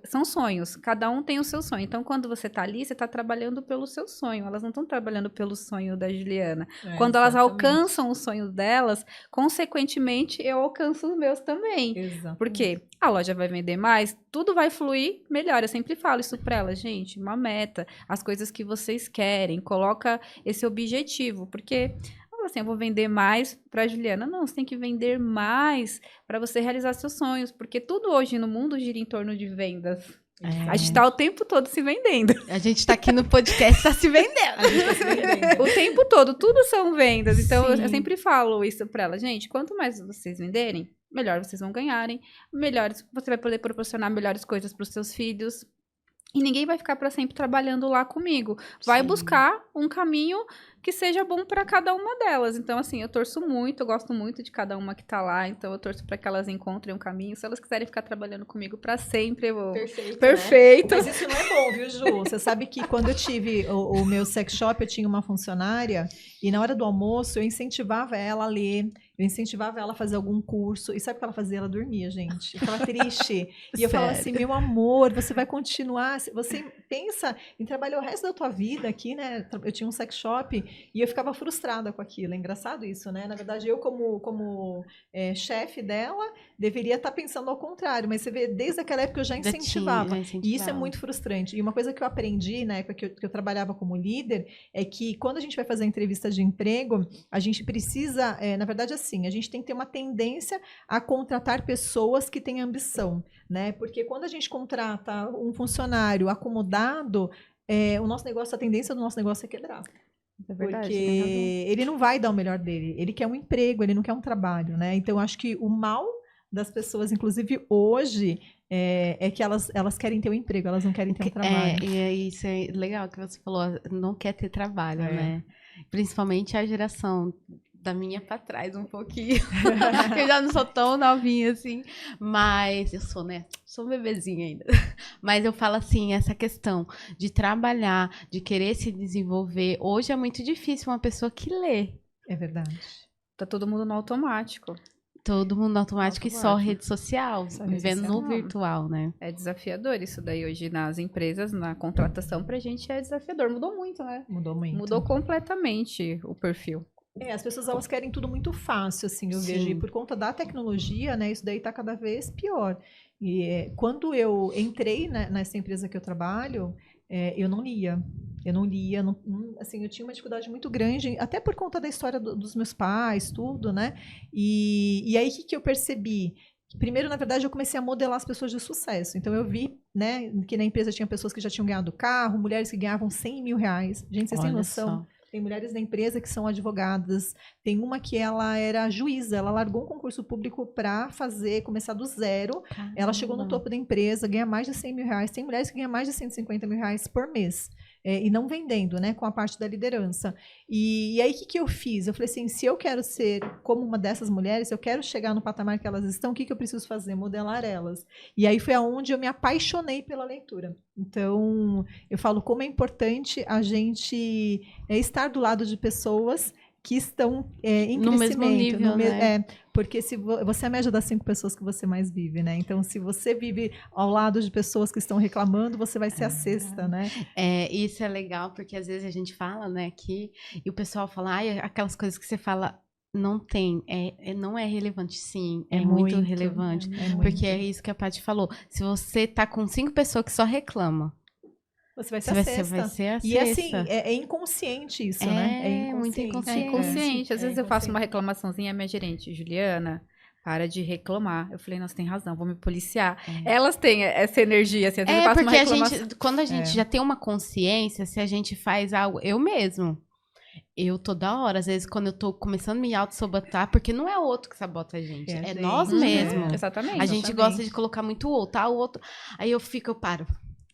[SPEAKER 3] São sonhos, cada um tem o seu sonho. Então, quando você tá ali, você tá trabalhando pelo seu sonho. Elas não estão trabalhando pelo sonho da Juliana. Quando elas
[SPEAKER 2] Exatamente.
[SPEAKER 3] alcançam os sonhos delas, consequentemente, eu alcanço os meus também.
[SPEAKER 2] Exatamente.
[SPEAKER 3] Porque a loja vai vender mais, tudo vai fluir melhor. Eu sempre falo isso pra elas, gente, uma meta, as coisas que vocês querem, coloca esse objetivo, porque assim, eu vou vender mais pra Juliana. Não, você tem que vender mais para você realizar seus sonhos, porque tudo hoje no mundo gira em torno de vendas. A gente tá o tempo todo se vendendo.
[SPEAKER 1] A gente tá aqui no podcast, tá se vendendo.
[SPEAKER 2] A gente tá se vendendo.
[SPEAKER 3] O tempo todo, tudo são vendas. Então, eu
[SPEAKER 1] Sim.
[SPEAKER 3] sempre falo isso pra ela. Gente, quanto mais vocês venderem, melhor vocês vão ganharem. Melhores, você vai poder proporcionar melhores coisas pros seus filhos. E ninguém vai ficar para sempre trabalhando lá comigo. Vai
[SPEAKER 1] Sim.
[SPEAKER 3] buscar um caminho que seja bom para cada uma delas. Então, assim, eu torço muito, eu gosto muito de cada uma que tá lá. Então, eu torço para que elas encontrem um caminho. Se elas quiserem ficar trabalhando comigo para sempre, eu vou.
[SPEAKER 2] Perfeito.
[SPEAKER 3] Perfeito.
[SPEAKER 2] Mas isso não é bom, viu, Ju? Você sabe que quando eu tive o meu sex shop, eu tinha uma funcionária e na hora do almoço eu incentivava ela a ler, eu incentivava ela a fazer algum curso. E sabe o que ela fazia? Ela dormia, gente. Eu ficava triste. E eu falava assim, meu amor, você vai continuar, você pensa em trabalhar o resto da tua vida aqui, né? Eu tinha um sex shop e eu ficava frustrada com aquilo. É engraçado isso, né? Na verdade, eu como chefe dela, deveria estar pensando ao contrário. Mas você vê, desde aquela época eu já incentivava. E isso é muito frustrante. E uma coisa que eu aprendi, né, que eu trabalhava como líder, é que quando a gente vai fazer a entrevista de emprego, a gente precisa, na verdade, assim, a gente tem que ter uma tendência a contratar pessoas que têm ambição, né? Porque quando a gente contrata um funcionário acomodado, o nosso negócio, a tendência do nosso negócio é quebrar.
[SPEAKER 3] É verdade,
[SPEAKER 2] Porque
[SPEAKER 3] tem razão.
[SPEAKER 2] ele não vai dar o melhor dele. Ele quer um emprego, ele não quer um trabalho, né? Então, eu acho que o mal das pessoas, inclusive hoje, é que elas querem ter um emprego, elas não querem ter um trabalho.
[SPEAKER 1] E isso é legal que você falou, não quer ter trabalho, né? Principalmente a geração da minha pra trás um pouquinho. Eu já não sou tão novinha assim, mas eu sou, né? Sou um bebezinha ainda. Mas eu falo assim, essa questão de trabalhar, de querer se desenvolver. Hoje é muito difícil uma pessoa que lê.
[SPEAKER 2] É verdade.
[SPEAKER 3] Tá todo mundo no automático.
[SPEAKER 1] Todo mundo automático e só
[SPEAKER 3] Automático.
[SPEAKER 1] rede social,
[SPEAKER 2] Só rede
[SPEAKER 1] vivendo no
[SPEAKER 3] social.
[SPEAKER 1] virtual, né?
[SPEAKER 3] É desafiador isso daí hoje nas empresas, na contratação pra gente é desafiador. Mudou muito, né?
[SPEAKER 2] Mudou muito.
[SPEAKER 3] Mudou completamente o perfil.
[SPEAKER 2] As pessoas elas querem tudo muito fácil, assim, eu vejo. E
[SPEAKER 1] Sim.
[SPEAKER 2] por conta da tecnologia, né, isso daí tá cada vez pior. E quando eu entrei nessa empresa que eu trabalho, eu não lia. Eu não lia, assim, eu tinha uma dificuldade muito grande, até por conta da história dos meus pais, tudo, né? E aí, o que eu percebi? Primeiro, na verdade, eu comecei a modelar as pessoas de sucesso. Então, eu vi, né, que na empresa tinha pessoas que já tinham ganhado carro, mulheres que ganhavam 100 mil reais. Gente, vocês têm
[SPEAKER 1] Olha
[SPEAKER 2] noção?
[SPEAKER 1] só.
[SPEAKER 2] tem mulheres na empresa que são advogadas, tem uma que ela era juíza, ela largou um concurso público para começar do zero, ela chegou no topo da empresa, ganha mais de 100 mil reais, tem mulheres que ganham mais de 150 mil reais por mês. E não vendendo, né, com a parte da liderança. E aí, o que eu fiz? Eu falei assim, se eu quero ser como uma dessas mulheres, se eu quero chegar no patamar que elas estão, o que eu preciso fazer? Modelar elas. E aí foi aonde eu me apaixonei pela leitura. Então, eu falo como é importante a gente estar do lado de pessoas que estão em
[SPEAKER 1] no
[SPEAKER 2] crescimento.
[SPEAKER 1] Mesmo nível, né?
[SPEAKER 2] Porque se você é a média das 5 pessoas que você mais vive, né? Então, se você vive ao lado de pessoas que estão reclamando, você vai ser a sexta, né?
[SPEAKER 1] Isso é legal, porque às vezes a gente fala, né, aqui, e o pessoal fala, aquelas coisas que você fala, não tem, não é relevante, sim, é muito relevante. Porque é isso que a Paty falou, se você tá com 5 pessoas que só reclamam,
[SPEAKER 2] você vai ser a sexta.
[SPEAKER 1] Vai ser a
[SPEAKER 2] e
[SPEAKER 1] sexta.
[SPEAKER 2] assim, é inconsciente isso, né?
[SPEAKER 1] É muito inconsciente.
[SPEAKER 3] É inconsciente. Às vezes eu faço uma reclamaçãozinha, minha gerente, Juliana, para de reclamar. Eu falei, nossa, tem razão, vou me policiar. Elas têm essa energia, assim, às vezes eu faço
[SPEAKER 1] porque
[SPEAKER 3] uma reclamação.
[SPEAKER 1] quando a gente já tem uma consciência, se a gente faz algo, eu mesmo, eu toda hora, às vezes quando eu tô começando a me auto-sabotar, porque não é o outro que sabota a gente, é nós mesmos.
[SPEAKER 3] Exatamente.
[SPEAKER 1] A gente gosta de colocar muito o outro, aí eu paro.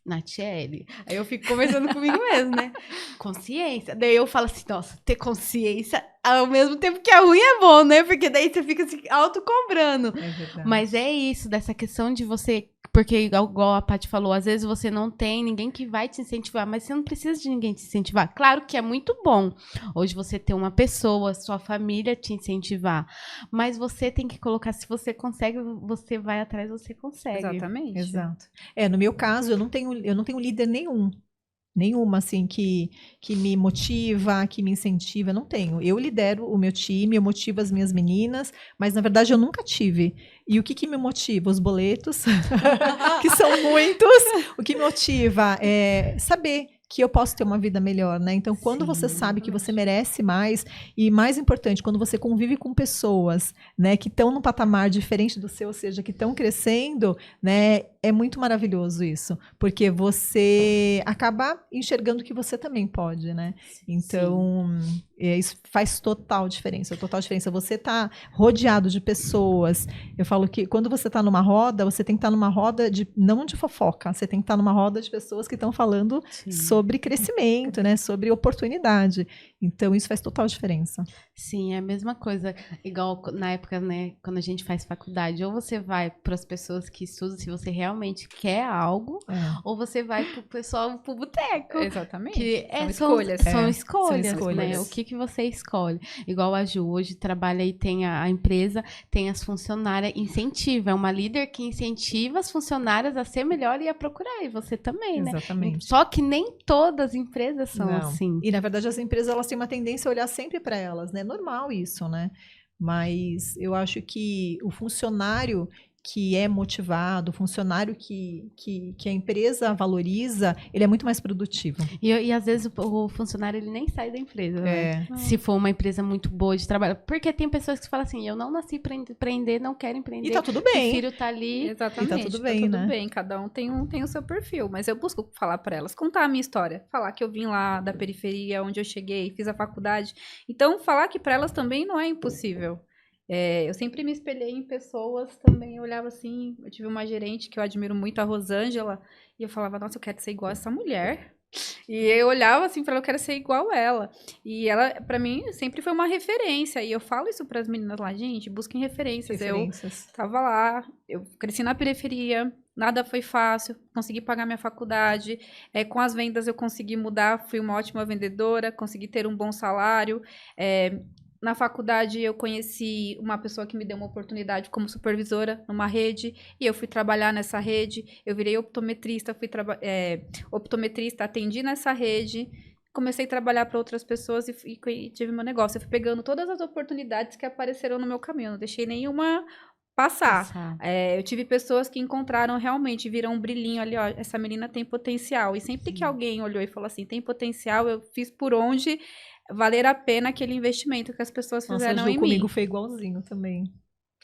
[SPEAKER 1] Natiele, aí eu fico conversando comigo mesmo, né? Consciência. Daí eu falo assim, nossa, ter consciência ao mesmo tempo que é ruim é bom, né? Porque daí você fica se autocobrando.
[SPEAKER 2] É verdade.
[SPEAKER 1] Mas é isso, dessa questão de você... Porque, igual a Paty falou, às vezes você não tem ninguém que vai te incentivar, mas você não precisa de ninguém te incentivar. Claro que é muito bom hoje você ter uma pessoa, sua família te incentivar, mas você tem que colocar, se você consegue, você vai atrás, você consegue.
[SPEAKER 3] Exatamente.
[SPEAKER 2] Exato. No meu caso, eu não tenho líder nenhuma, assim, que me motiva, que me incentiva, eu não tenho. Eu lidero o meu time, eu motivo as minhas meninas, mas, na verdade, eu nunca tive. E o que me motiva? Os boletos, que são muitos. O que me motiva é saber que eu posso ter uma vida melhor, né? Então, quando você sabe que você merece mais, e mais importante, quando você convive com pessoas, né, que estão num patamar diferente do seu, ou seja, que estão crescendo, né, é muito maravilhoso isso, porque você acaba enxergando que você também pode, né? Então, isso faz total diferença. Você tá rodeado de pessoas. Eu falo que quando você tá numa roda, você tem que estar numa roda não de fofoca, você tem que estar numa roda de pessoas que estão falando sobre crescimento, né? Sobre oportunidade. Então, isso faz total diferença.
[SPEAKER 1] Sim, é a mesma coisa. Igual na época, né, quando a gente faz faculdade, ou você vai para as pessoas que estudam, se você realmente quer algo, ou você vai pro pessoal, pro boteco.
[SPEAKER 3] Exatamente.
[SPEAKER 1] Que
[SPEAKER 3] são
[SPEAKER 1] escolhas,
[SPEAKER 2] são
[SPEAKER 1] né? O que você escolhe. Igual a Ju, hoje trabalha e tem a empresa, tem as funcionárias, incentiva. É uma líder que incentiva as funcionárias a ser melhor e a procurar. E você também, né?
[SPEAKER 2] Exatamente.
[SPEAKER 1] Só que nem todas as empresas são assim.
[SPEAKER 2] E, na verdade, as empresas, elas têm uma tendência a olhar sempre para elas, né? É normal isso, né? Mas eu acho que o funcionário que é motivado, o funcionário que a empresa valoriza, ele é muito mais produtivo.
[SPEAKER 1] E às vezes o funcionário ele nem sai da empresa, né? Se for uma empresa muito boa de trabalho. Porque tem pessoas que falam assim, eu não nasci para empreender, não quero empreender.
[SPEAKER 2] E tá tudo bem.
[SPEAKER 1] Prefiro estar ali.
[SPEAKER 3] Exatamente.
[SPEAKER 2] E tá tudo bem, né?
[SPEAKER 3] Bem. Cada um tem o seu perfil. Mas eu busco falar para elas, contar a minha história. Falar que eu vim lá da periferia, onde eu cheguei, fiz a faculdade. Então, falar que para elas também não é impossível. Eu sempre me espelhei em pessoas também, eu olhava assim, eu tive uma gerente que eu admiro muito, a Rosângela, e eu falava, nossa, eu quero ser igual a essa mulher. E eu olhava assim para ela, eu quero ser igual ela. E ela, para mim, sempre foi uma referência. E eu falo isso para as meninas lá, gente, busquem referências. Eu tava lá, eu cresci na periferia, nada foi fácil, consegui pagar minha faculdade. Com as vendas eu consegui mudar, fui uma ótima vendedora, consegui ter um bom salário. Na faculdade, eu conheci uma pessoa que me deu uma oportunidade como supervisora numa rede, e eu fui trabalhar nessa rede. Eu virei optometrista, optometrista, atendi nessa rede, comecei a trabalhar para outras pessoas e tive meu negócio. Eu fui pegando todas as oportunidades que apareceram no meu caminho, não deixei nenhuma passar. Eu tive pessoas que encontraram realmente, viram um brilhinho ali, ó, essa menina tem potencial. E sempre que alguém olhou e falou assim, tem potencial, eu fiz por onde valer a pena aquele investimento que as pessoas fizeram em mim.
[SPEAKER 2] Comigo foi igualzinho também.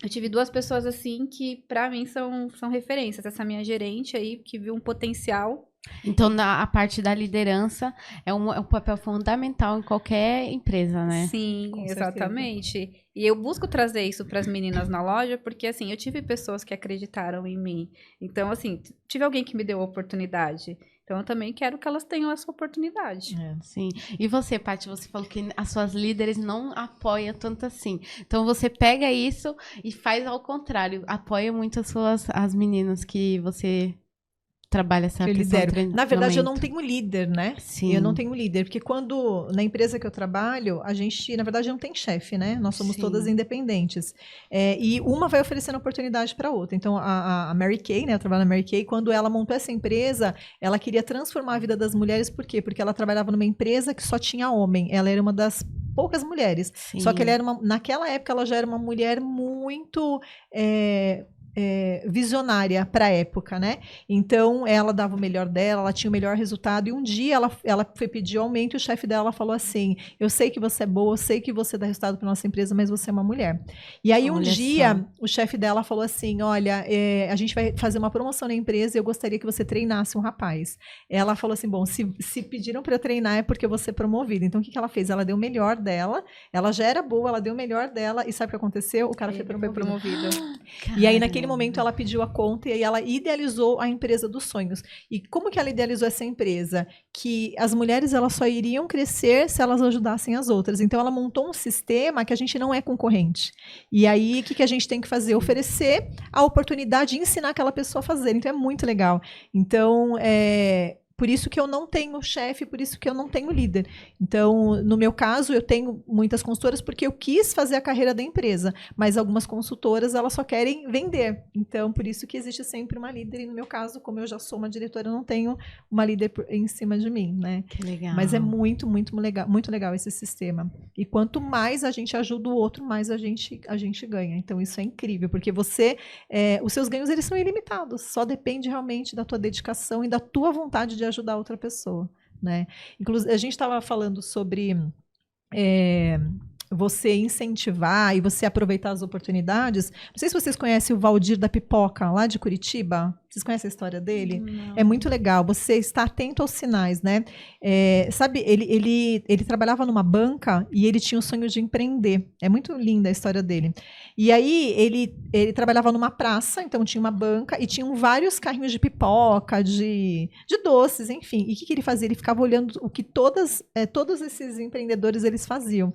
[SPEAKER 3] Eu tive 2 pessoas assim que, pra mim, são referências. Essa minha gerente aí, que viu um potencial.
[SPEAKER 1] Então, a parte da liderança é um papel fundamental em qualquer empresa, né?
[SPEAKER 3] Sim,
[SPEAKER 2] Com
[SPEAKER 3] exatamente. E eu busco trazer isso para as meninas na loja, porque assim, eu tive pessoas que acreditaram em mim. Então, assim, tive alguém que me deu a oportunidade. Então, eu também quero que elas tenham essa oportunidade.
[SPEAKER 1] Sim. E você, Paty, você falou que as suas líderes não apoiam tanto assim. Então, você pega isso e faz ao contrário. Apoia muito as meninas que você trabalha essa
[SPEAKER 2] Que eu
[SPEAKER 1] questão do
[SPEAKER 2] lidero. Na verdade, eu não
[SPEAKER 1] treinamento.
[SPEAKER 2] tenho líder, né?
[SPEAKER 1] Sim.
[SPEAKER 2] Eu não tenho líder, porque quando, na empresa que eu trabalho, a gente, na verdade, não tem chefe, né? Nós somos
[SPEAKER 1] Sim.
[SPEAKER 2] todas independentes. E uma vai oferecendo oportunidade para outra. Então, a Mary Kay, né? Eu trabalho na Mary Kay, quando ela montou essa empresa, ela queria transformar a vida das mulheres, por quê? Porque ela trabalhava numa empresa que só tinha homem. Ela era uma das poucas mulheres.
[SPEAKER 1] Sim.
[SPEAKER 2] Só que ela era naquela época, ela já era uma mulher muito visionária para a época, né? Então, ela dava o melhor dela, ela tinha o melhor resultado, e um dia ela foi pedir aumento e o chefe dela falou assim, eu sei que você é boa, eu sei que você dá resultado para nossa empresa, mas você é uma mulher. E aí, um dia, o chefe dela falou assim, olha, a gente vai fazer uma promoção na empresa e eu gostaria que você treinasse um rapaz. Ela falou assim, bom, se pediram para eu treinar é porque eu vou ser promovida. Então, o que ela fez? Ela deu o melhor dela, ela já era boa, ela deu o melhor dela, e sabe o que aconteceu? O cara foi promovido. E aí, naquele momento, ela pediu a conta e aí ela idealizou a empresa dos sonhos. E como que ela idealizou essa empresa? Que as mulheres elas só iriam crescer se elas ajudassem as outras. Então, ela montou um sistema que a gente não é concorrente. E aí, o que a gente tem que fazer? Oferecer a oportunidade de ensinar aquela pessoa a fazer. Então, é muito legal. Então, por isso que eu não tenho chefe, por isso que eu não tenho líder. Então, no meu caso, eu tenho muitas consultoras porque eu quis fazer a carreira da empresa, mas algumas consultoras, elas só querem vender. Então, por isso que existe sempre uma líder, e no meu caso, como eu já sou uma diretora, eu não tenho uma líder em cima de mim, né?
[SPEAKER 1] Que legal.
[SPEAKER 2] Mas é muito legal esse sistema. E quanto mais a gente ajuda o outro, mais a gente ganha. Então, isso é incrível, porque os seus ganhos, eles são ilimitados. Só depende realmente da tua dedicação e da tua vontade de ajudar outra pessoa, né? Inclusive, a gente estava falando sobre você incentivar e você aproveitar as oportunidades. Não sei se vocês conhecem o Valdir da Pipoca, lá de Curitiba. Vocês conhecem a história dele?
[SPEAKER 3] Não.
[SPEAKER 2] É muito legal. Você está atento aos sinais, né? Sabe, ele trabalhava numa banca e ele tinha o sonho de empreender. É muito linda a história dele. E aí, ele trabalhava numa praça, então tinha uma banca e tinham vários carrinhos de pipoca, de doces, enfim. E o que ele fazia? Ele ficava olhando o que todos esses empreendedores eles faziam.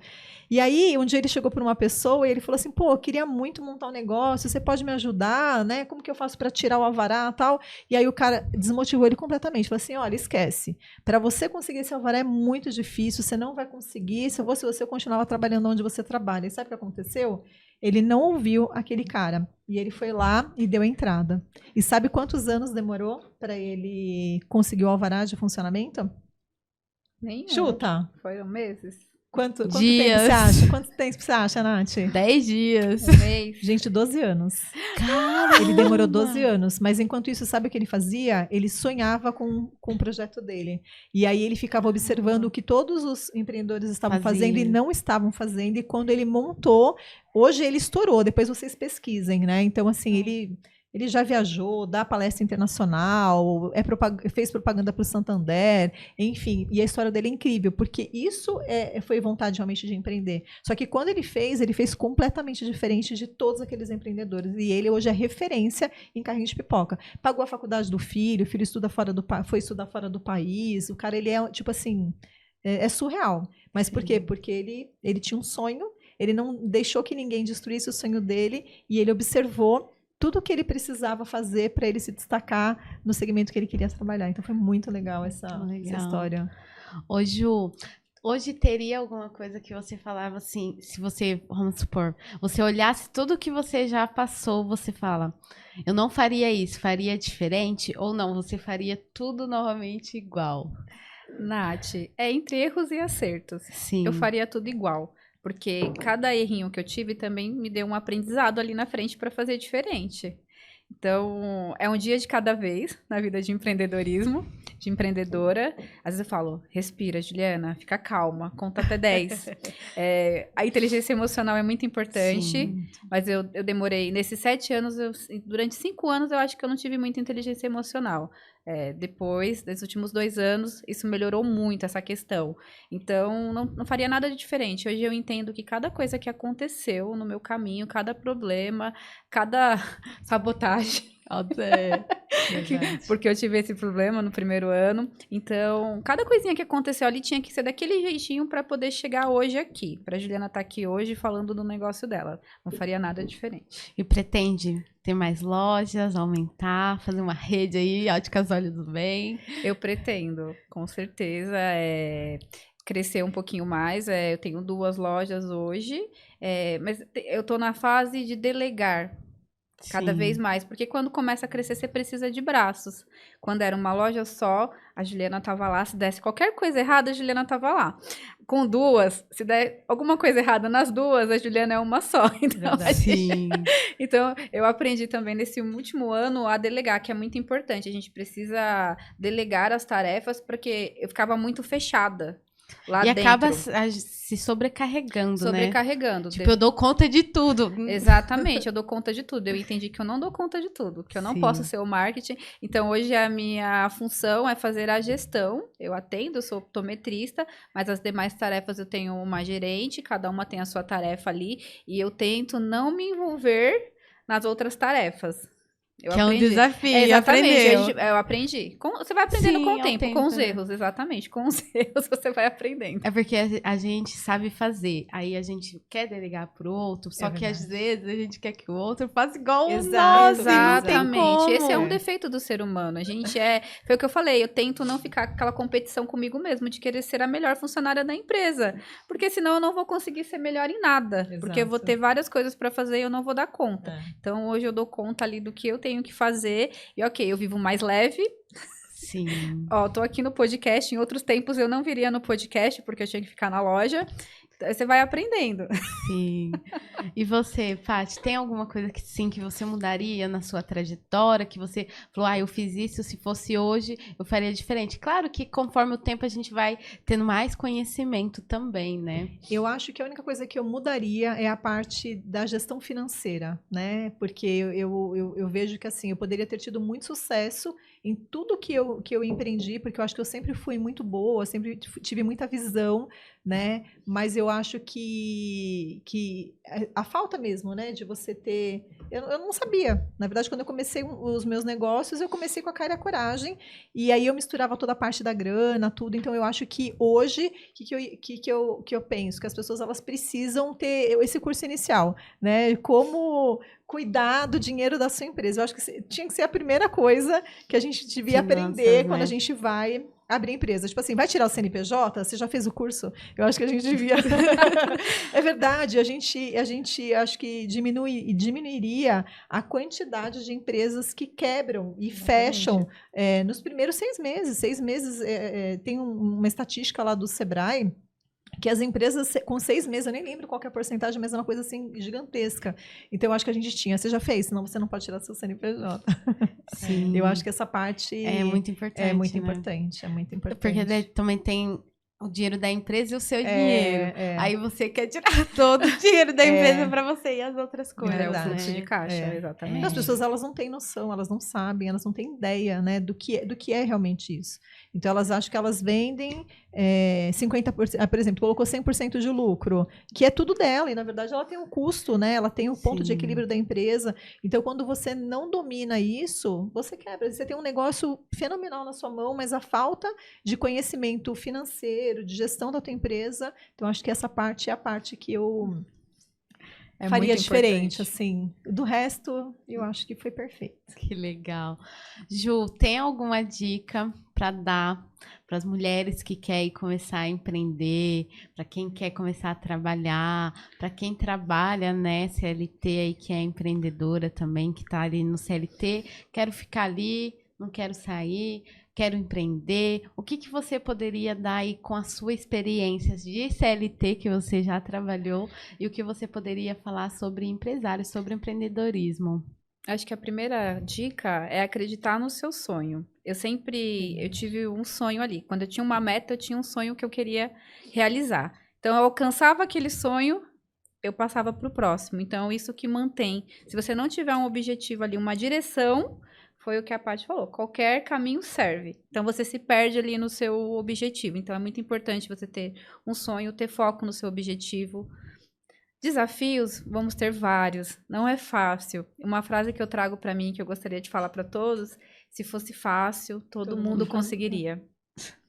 [SPEAKER 2] E aí, um dia ele chegou para uma pessoa e ele falou assim, pô, eu queria muito montar um negócio, você pode me ajudar, né? Como que eu faço para tirar o alvará e tal? E aí o cara desmotivou ele completamente, falou assim, olha, esquece, para você conseguir esse alvará é muito difícil, você não vai conseguir, se você continuava trabalhando onde você trabalha. E sabe o que aconteceu? Ele não ouviu aquele cara, e ele foi lá e deu a entrada. E sabe quantos anos demorou para ele conseguir o alvará de funcionamento?
[SPEAKER 3] Nenhum.
[SPEAKER 2] Chuta!
[SPEAKER 3] Foram meses?
[SPEAKER 2] Quanto tempo
[SPEAKER 1] Dias.
[SPEAKER 2] você acha? Quanto tempo você acha, Nath?
[SPEAKER 1] 10 dias.
[SPEAKER 3] Um mês?
[SPEAKER 2] Gente, 12 anos.
[SPEAKER 1] Caramba!
[SPEAKER 2] Ele demorou 12 anos, mas enquanto isso, sabe o que ele fazia? Ele sonhava com o projeto dele. E aí ele ficava observando o que todos os empreendedores estavam fazendo e não estavam fazendo. E quando ele montou, hoje ele estourou, depois vocês pesquisem, né? Então, assim, ele já viajou, dá palestra internacional, fez propaganda para o Santander, enfim. E a história dele é incrível, porque isso foi vontade realmente de empreender. Só que quando ele fez completamente diferente de todos aqueles empreendedores. E ele hoje é referência em carrinho de pipoca. Pagou a faculdade do filho, o filho foi estudar fora do país. O cara, ele é, tipo assim, é surreal. Mas por quê? Porque ele tinha um sonho, ele não deixou que ninguém destruísse o sonho dele, e ele observou tudo o que ele precisava fazer para ele se destacar no segmento que ele queria trabalhar. Então, foi muito legal essa história.
[SPEAKER 1] Hoje teria alguma coisa que você falava assim, se você, vamos supor, você olhasse tudo que você já passou, você fala, eu não faria isso, faria diferente? Ou não, você faria tudo novamente igual?
[SPEAKER 3] Nath, é entre erros e acertos.
[SPEAKER 1] Sim.
[SPEAKER 3] Eu faria tudo igual. Porque cada errinho que eu tive também me deu um aprendizado ali na frente para fazer diferente. Então, é um dia de cada vez na vida de empreendedorismo, de empreendedora. Às vezes eu falo, respira, Juliana, fica calma, conta até 10. A inteligência emocional é muito importante,
[SPEAKER 1] Sim.
[SPEAKER 3] mas eu demorei, nesses 7 anos, durante 5 anos eu acho que eu não tive muita inteligência emocional. Depois, desses últimos 2 anos, isso melhorou muito, essa questão. Então, não faria nada de diferente. Hoje eu entendo que cada coisa que aconteceu no meu caminho, cada problema, cada sabotagem, porque eu tive esse problema no primeiro ano. Então, cada coisinha que aconteceu ali tinha que ser daquele jeitinho para poder chegar hoje aqui. Para Juliana estar aqui hoje falando do negócio dela. Não faria nada diferente.
[SPEAKER 1] E pretende ter mais lojas, aumentar, fazer uma rede aí, Óticas Olhos do Bem?
[SPEAKER 3] Eu pretendo, com certeza, crescer um pouquinho mais. Eu tenho 2 lojas hoje, mas eu tô na fase de delegar. Cada vez mais, porque quando começa a crescer, você precisa de braços. Quando era uma loja só, a Juliana tava lá, se desse qualquer coisa errada, a Juliana tava lá. Com 2, se der alguma coisa errada nas 2, a Juliana é uma só. Então, então, eu aprendi também nesse último ano a delegar, que é muito importante. A gente precisa delegar as tarefas, porque eu ficava muito fechada. Lá
[SPEAKER 1] e
[SPEAKER 3] dentro.
[SPEAKER 1] acaba se sobrecarregando, né? Tipo, eu dou conta de tudo.
[SPEAKER 3] Exatamente, eu dou conta de tudo. Eu entendi que eu não dou conta de tudo, que eu não posso ser o marketing. Então, hoje a minha função é fazer a gestão. Eu atendo, eu sou optometrista, mas as demais tarefas eu tenho uma gerente, cada uma tem a sua tarefa ali, e eu tento não me envolver nas outras tarefas.
[SPEAKER 1] Que é um desafio,
[SPEAKER 3] exatamente, eu aprendi. Você vai aprendendo com o tempo, com os erros, exatamente. Com os erros você vai aprendendo.
[SPEAKER 1] É porque a gente sabe fazer, aí a gente quer delegar pro outro, só que às vezes a gente quer que o outro faça igual o nosso.
[SPEAKER 3] Exatamente, esse é um defeito do ser humano. A gente foi o que eu falei, eu tento não ficar com aquela competição comigo mesmo, de querer ser a melhor funcionária da empresa, porque senão eu não vou conseguir ser melhor em nada, porque eu vou ter várias coisas para fazer e eu não vou dar conta. Então hoje eu dou conta ali do que eu tenho que fazer, e ok, eu vivo mais leve.
[SPEAKER 1] Sim.
[SPEAKER 3] Tô aqui no podcast, em outros tempos eu não viria no podcast, porque eu tinha que ficar na loja. Você vai aprendendo.
[SPEAKER 1] Sim. E você, Paty, tem alguma coisa que sim, que você mudaria na sua trajetória, que você falou, eu fiz isso, se fosse hoje, eu faria diferente? Claro que conforme o tempo a gente vai tendo mais conhecimento também, né?
[SPEAKER 2] Eu acho que a única coisa que eu mudaria é a parte da gestão financeira, né? Porque eu vejo que, assim, eu poderia ter tido muito sucesso em tudo que eu empreendi, porque eu acho que eu sempre fui muito boa, sempre tive muita visão, né? Mas eu acho que a falta mesmo, né? De você ter... Eu não sabia. Na verdade, quando eu comecei os meus negócios, eu comecei com a cara e a coragem. E aí eu misturava toda a parte da grana, tudo. Então, eu acho que hoje, o que eu penso? Que as pessoas, elas precisam ter esse curso inicial, né? Como cuidar do dinheiro da sua empresa. Eu acho que tinha que ser a primeira coisa que a gente devia aprender quando a gente vai abrir empresa. Tipo assim, vai tirar o CNPJ? Você já fez o curso? Eu acho que a gente devia. É verdade, a gente acho que diminuiria a quantidade de empresas que quebram e fecham nos primeiros 6 meses. 6 meses, tem uma estatística lá do Sebrae, que as empresas com 6 meses, eu nem lembro qual que é a porcentagem, mas é uma coisa assim gigantesca. Então, eu acho que a gente tinha. Você já fez? Senão você não pode tirar seu CNPJ.
[SPEAKER 1] Sim.
[SPEAKER 2] Eu acho que essa parte
[SPEAKER 1] é muito importante.
[SPEAKER 2] É muito
[SPEAKER 1] né?
[SPEAKER 2] importante, é muito importante.
[SPEAKER 1] Porque daí também tem o dinheiro da empresa e o seu dinheiro. Aí você quer tirar todo o dinheiro da empresa para você e as outras coisas.
[SPEAKER 3] É o fluxo de caixa, exatamente.
[SPEAKER 2] Então, as pessoas, elas não têm noção, elas não sabem, elas não têm ideia, né, do que é realmente isso. Então, elas acham que elas vendem 50%, por exemplo, colocou 100% de lucro, que é tudo dela, e na verdade ela tem um custo, né? Ela tem um ponto de equilíbrio da empresa. Então, quando você não domina isso, você quebra. Você tem um negócio fenomenal na sua mão, mas a falta de conhecimento financeiro, de gestão da tua empresa, então acho que essa parte é a parte que eu faria diferente, assim. Do resto, eu acho que foi perfeito.
[SPEAKER 1] Que legal. Ju, tem alguma dica para dar para as mulheres que querem começar a empreender, para quem quer começar a trabalhar, para quem trabalha, né, CLT aí, que é empreendedora também, que está ali no CLT, quero ficar ali, não quero sair, quero empreender. O que você poderia dar aí com a sua experiência de CLT, que você já trabalhou, e o que você poderia falar sobre empresários, sobre empreendedorismo?
[SPEAKER 3] Acho que a primeira dica é acreditar no seu sonho. Eu tive um sonho ali. Quando eu tinha uma meta, eu tinha um sonho que eu queria realizar. Então, eu alcançava aquele sonho, eu passava para o próximo. Então, isso que mantém. Se você não tiver um objetivo ali, uma direção, foi o que a Paty falou. Qualquer caminho serve. Então, você se perde ali no seu objetivo. Então, é muito importante você ter um sonho, ter foco no seu objetivo. Desafios, vamos ter vários. Não é fácil. Uma frase que eu trago para mim, que eu gostaria de falar para todos, se fosse fácil, todo mundo conseguiria.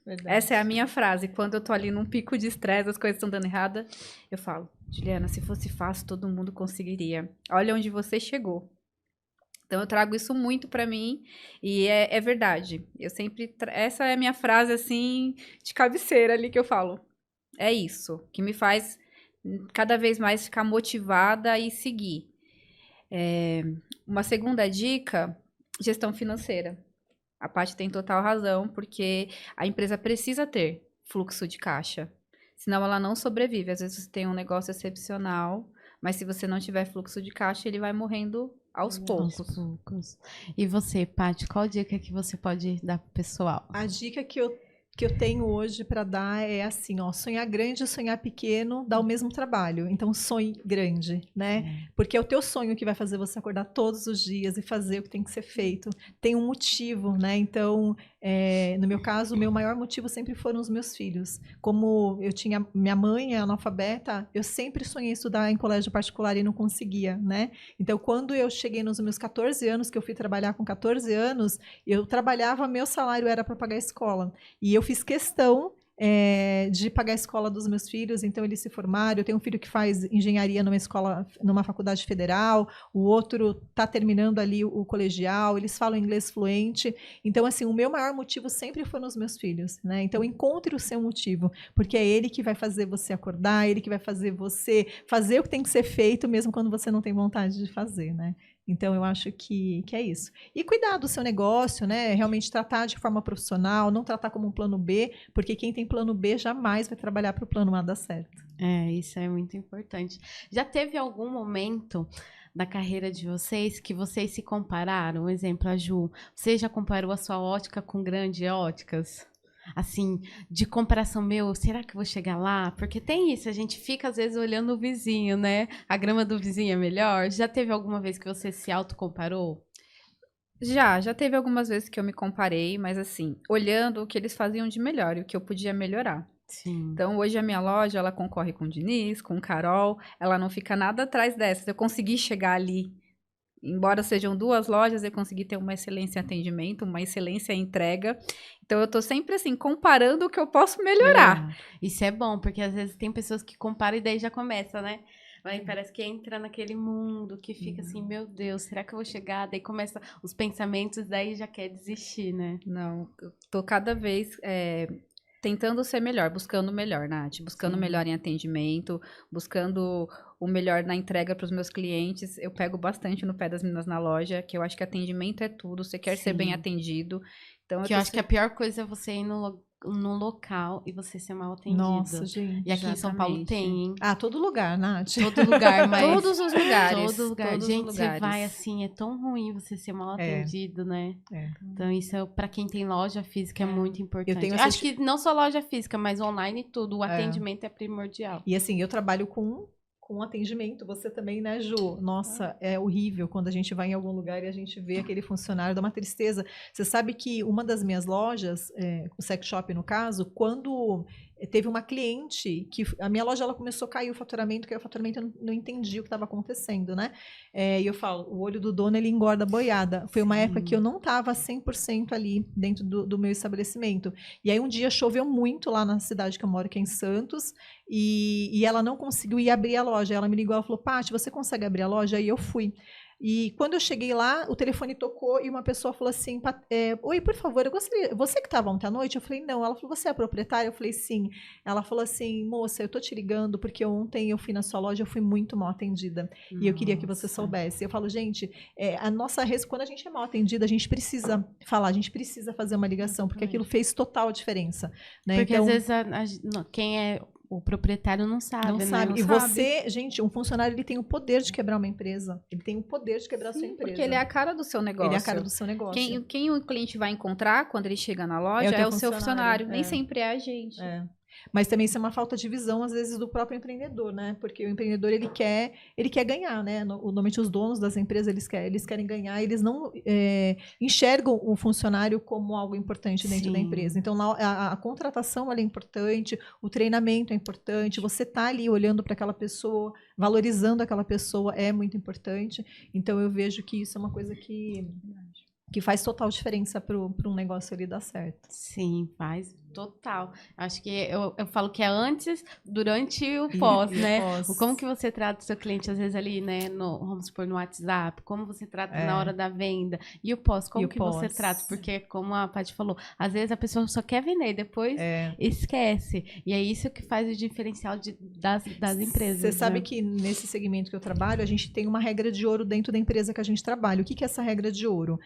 [SPEAKER 2] Verdade.
[SPEAKER 3] Essa é a minha frase. Quando eu tô ali num pico de estresse, as coisas estão dando errada, eu falo, Juliana, se fosse fácil, todo mundo conseguiria. Olha onde você chegou. Então, eu trago isso muito pra mim e é verdade. Eu sempre... Essa é a minha frase, assim, de cabeceira ali que eu falo. É isso, que me faz cada vez mais ficar motivada e seguir. Uma segunda dica, gestão financeira. A Paty tem total razão, porque a empresa precisa ter fluxo de caixa. Senão ela não sobrevive. Às vezes você tem um negócio excepcional, mas se você não tiver fluxo de caixa, ele vai morrendo aos poucos.
[SPEAKER 1] E você, Paty, qual dica que você pode dar pro pessoal?
[SPEAKER 2] A dica que eu tenho hoje para dar é assim, ó, sonhar grande e sonhar pequeno dá o mesmo trabalho. Então, sonhe grande, né? Porque é o teu sonho que vai fazer você acordar todos os dias e fazer o que tem que ser feito. Tem um motivo, né? Então, no meu caso, o meu maior motivo sempre foram os meus filhos. Como eu tinha minha mãe é analfabeta, eu sempre sonhei estudar em colégio particular e não conseguia, né? Então, quando eu cheguei nos meus 14 anos, que eu fui trabalhar com 14 anos, eu trabalhava, meu salário era para pagar a escola. E eu fiz questão de pagar a escola dos meus filhos, então eles se formaram. Eu tenho um filho que faz engenharia numa faculdade federal, o outro está terminando ali o colegial, eles falam inglês fluente. Então, assim, o meu maior motivo sempre foi nos meus filhos, né? Então, encontre o seu motivo, porque é ele que vai fazer você acordar, ele que vai fazer você fazer o que tem que ser feito, mesmo quando você não tem vontade de fazer, né? Então, eu acho que é isso. E cuidar do seu negócio, né? Realmente tratar de forma profissional, não tratar como um plano B, porque quem tem plano B jamais vai trabalhar para o plano A dar certo.
[SPEAKER 1] Isso é muito importante. Já teve algum momento da carreira de vocês que vocês se compararam? Um exemplo, a Ju, você já comparou a sua ótica com grandes óticas? Assim, de comparação, será que eu vou chegar lá? Porque tem isso, a gente fica às vezes olhando o vizinho, né? A grama do vizinho é melhor. Já teve alguma vez que você se autocomparou?
[SPEAKER 3] Já teve algumas vezes que eu me comparei, mas assim, olhando o que eles faziam de melhor e o que eu podia melhorar.
[SPEAKER 1] Sim.
[SPEAKER 3] Então, hoje a minha loja, ela concorre com o Diniz, com o Carol, ela não fica nada atrás dessas. Eu consegui chegar ali. Embora sejam duas lojas, eu consegui ter uma excelência em atendimento, uma excelência em entrega. Então, eu tô sempre, assim, comparando o que eu posso melhorar.
[SPEAKER 1] Isso é bom, porque às vezes tem pessoas que comparam e daí já começa, né? Aí parece que entra naquele mundo que fica assim, meu Deus, será que eu vou chegar? Daí começa os pensamentos, daí já quer desistir, né?
[SPEAKER 3] Não, eu tô cada vez tentando ser melhor, buscando o melhor, Nath. Buscando o melhor em atendimento, buscando o melhor na entrega para os meus clientes. Eu pego bastante no pé das meninas na loja, que eu acho que atendimento é tudo. Você quer ser bem atendido. Então,
[SPEAKER 1] eu acho que a pior coisa é você ir num local e você ser mal atendido.
[SPEAKER 2] Nossa, gente.
[SPEAKER 1] E aqui em São Paulo tem, hein?
[SPEAKER 2] Todo lugar, Nath.
[SPEAKER 1] Todo lugar, mas...
[SPEAKER 3] Todos os lugares.
[SPEAKER 1] Todo lugar.
[SPEAKER 3] Todos
[SPEAKER 1] Gente,
[SPEAKER 3] os
[SPEAKER 1] você
[SPEAKER 3] lugares.
[SPEAKER 1] vai assim, é tão ruim você ser mal atendido, né? Então, isso pra quem tem loja física é muito importante. Eu acho que não só loja física, mas online e tudo. O atendimento é primordial.
[SPEAKER 2] E assim, eu trabalho com atendimento, você também, né, Ju? Nossa, é horrível quando a gente vai em algum lugar e a gente vê aquele funcionário, dá uma tristeza. Você sabe que uma das minhas lojas, o sex shop no caso, quando teve uma cliente que a minha loja ela começou a cair o faturamento, que o faturamento eu não entendi o que estava acontecendo, né? E eu falo, o olho do dono ele engorda a boiada. Foi uma época que eu não estava 100% ali dentro do meu estabelecimento. E aí um dia choveu muito lá na cidade que eu moro, que é em Santos, e ela não conseguiu ir abrir a loja. Ela me ligou, ela falou, Paty, você consegue abrir a loja? Aí eu fui. E quando eu cheguei lá, o telefone tocou e uma pessoa falou assim, oi, por favor, eu gostaria... Você que estava ontem à noite? Eu falei, não. Ela falou, você é a proprietária? Eu falei, sim. Ela falou assim, moça, eu tô te ligando porque ontem eu fui na sua loja, eu fui muito mal atendida. E eu queria que você soubesse. Eu falo, gente, quando a gente é mal atendida, a gente precisa falar, a gente precisa fazer uma ligação, porque aquilo fez total diferença. Né?
[SPEAKER 1] Porque às vezes quem é... O proprietário não sabe,
[SPEAKER 2] não
[SPEAKER 1] né?
[SPEAKER 2] sabe. E você, gente, um funcionário, ele tem o poder de quebrar uma empresa. Ele tem o poder de quebrar a sua empresa.
[SPEAKER 3] Porque ele é a cara do seu negócio.
[SPEAKER 2] Ele é a cara do seu negócio.
[SPEAKER 3] Quem o cliente vai encontrar quando ele chega na loja é o seu funcionário. Nem sempre é a gente.
[SPEAKER 2] Mas também isso é uma falta de visão, às vezes, do próprio empreendedor, né? Porque o empreendedor, ele quer ganhar, né? Normalmente os donos das empresas, eles querem ganhar, eles não enxergam o funcionário como algo importante dentro da empresa. Então, a contratação ela é importante, o treinamento é importante, você tá ali olhando para aquela pessoa, valorizando aquela pessoa é muito importante. Então, eu vejo que isso é uma coisa que faz total diferença para um negócio ali dar certo.
[SPEAKER 1] Sim, faz total. Acho que eu falo que é antes, durante e o pós, né? Como que você trata o seu cliente, às vezes, ali, né? Vamos supor, no WhatsApp, como você trata na hora da venda. E o pós, como que você trata? Porque, como a Paty falou, às vezes a pessoa só quer vender e depois esquece. E é isso que faz o diferencial das empresas.
[SPEAKER 2] Você sabe que nesse segmento que eu trabalho, a gente tem uma regra de ouro dentro da empresa que a gente trabalha. O que é essa regra de ouro?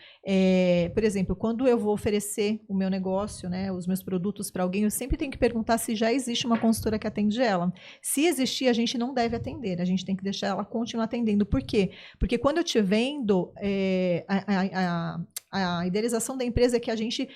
[SPEAKER 2] Por exemplo, quando eu vou oferecer o meu negócio, né, os meus produtos para alguém, eu sempre tenho que perguntar se já existe uma consultora que atende ela. Se existir, a gente não deve atender, a gente tem que deixar ela continuar atendendo. Por quê? Porque quando eu te vendo, a idealização da empresa é que a gente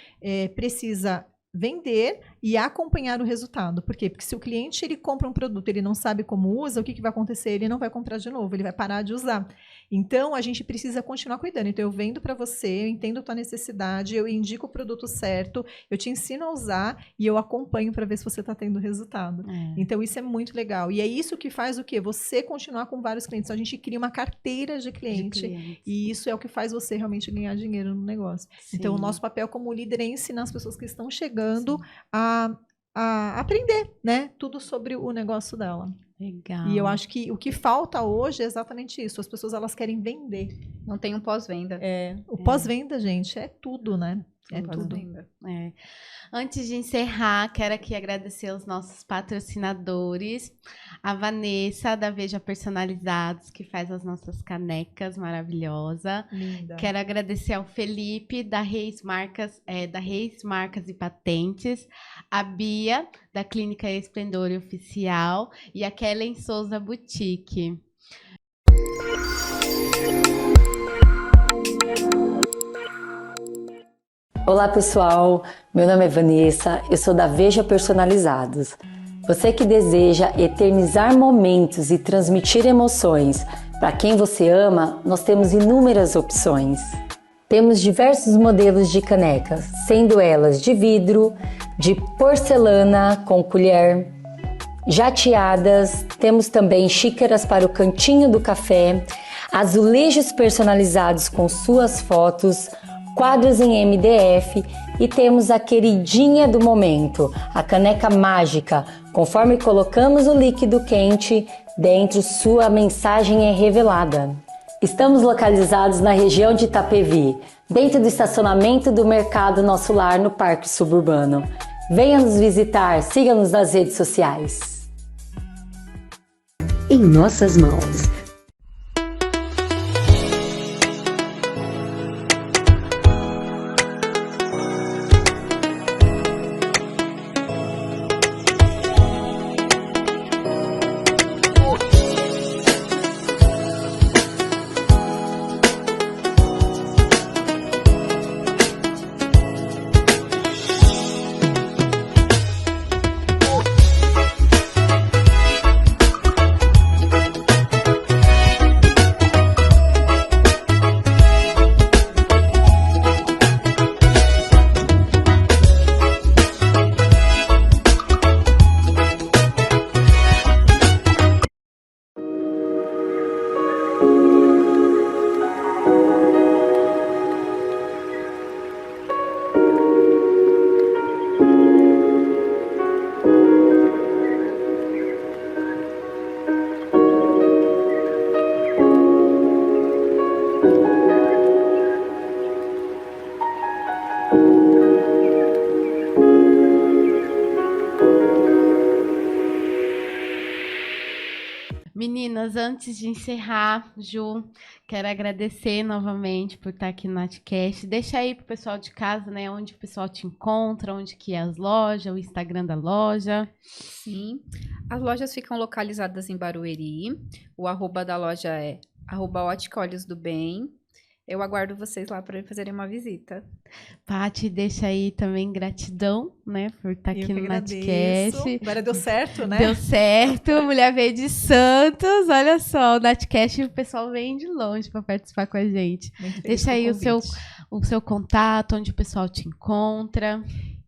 [SPEAKER 2] precisa vender e acompanhar o resultado. Por quê? Porque se o cliente ele compra um produto, ele não sabe como usa, o que vai acontecer? Ele não vai comprar de novo, ele vai parar de usar. Então, a gente precisa continuar cuidando. Então, eu vendo para você, eu entendo a tua necessidade, eu indico o produto certo, eu te ensino a usar e eu acompanho para ver se você está tendo resultado. Então, isso é muito legal. E é isso que faz o quê? Você continuar com vários clientes. Então, a gente cria uma carteira de cliente e isso é o que faz você realmente ganhar dinheiro no negócio. Sim. Então, o nosso papel como líder é ensinar as pessoas que estão chegando a aprender, né? Tudo sobre o negócio dela.
[SPEAKER 1] Legal.
[SPEAKER 2] E eu acho que o que falta hoje é exatamente isso. As pessoas, elas querem vender.
[SPEAKER 3] Não tem um pós-venda.
[SPEAKER 2] O pós-venda, gente, é tudo, né? É tudo.
[SPEAKER 1] Antes de encerrar, quero aqui agradecer aos nossos patrocinadores. A Vanessa, da Veja Personalizados, que faz as nossas canecas maravilhosa.
[SPEAKER 2] Linda.
[SPEAKER 1] Quero agradecer ao Felipe, da Reis Marcas e Patentes. A Bia, da Clínica Esplendor Oficial. E a Kellen Souza Boutique.
[SPEAKER 4] Olá pessoal, meu nome é Vanessa, eu sou da Veja Personalizados. Você que deseja eternizar momentos e transmitir emoções para quem você ama, nós temos inúmeras opções. Temos diversos modelos de canecas, sendo elas de vidro, de porcelana com colher, jateadas, temos também xícaras para o cantinho do café, azulejos personalizados com suas fotos, quadros em MDF e temos a queridinha do momento, a caneca mágica. Conforme colocamos o líquido quente, dentro sua mensagem é revelada. Estamos localizados na região de Itapevi, dentro do estacionamento do Mercado Nosso Lar, no Parque Suburbano. Venha nos visitar, siga-nos nas redes sociais.
[SPEAKER 5] Em nossas mãos.
[SPEAKER 1] Meninas, antes de encerrar, Ju, quero agradecer novamente por estar aqui no Natcast. Deixa aí pro pessoal de casa, né, onde o pessoal te encontra, onde que é as lojas, o Instagram da loja.
[SPEAKER 3] Sim, as lojas ficam localizadas em Barueri. O arroba da loja é @Ótica Olhos do Bem. Eu aguardo vocês lá para fazerem uma visita.
[SPEAKER 1] Paty, deixa aí também gratidão, né, por estar
[SPEAKER 2] Eu
[SPEAKER 1] aqui
[SPEAKER 2] que
[SPEAKER 1] no
[SPEAKER 2] agradeço.
[SPEAKER 1] Natcast.
[SPEAKER 2] Agora deu certo, né?
[SPEAKER 1] Deu certo, Mulher veio de Santos, olha só, o Natcast, o pessoal vem de longe para participar com a gente.
[SPEAKER 2] Muito feliz
[SPEAKER 1] Deixa
[SPEAKER 2] com
[SPEAKER 1] aí o seu
[SPEAKER 2] convite.
[SPEAKER 1] contato, onde o pessoal te encontra.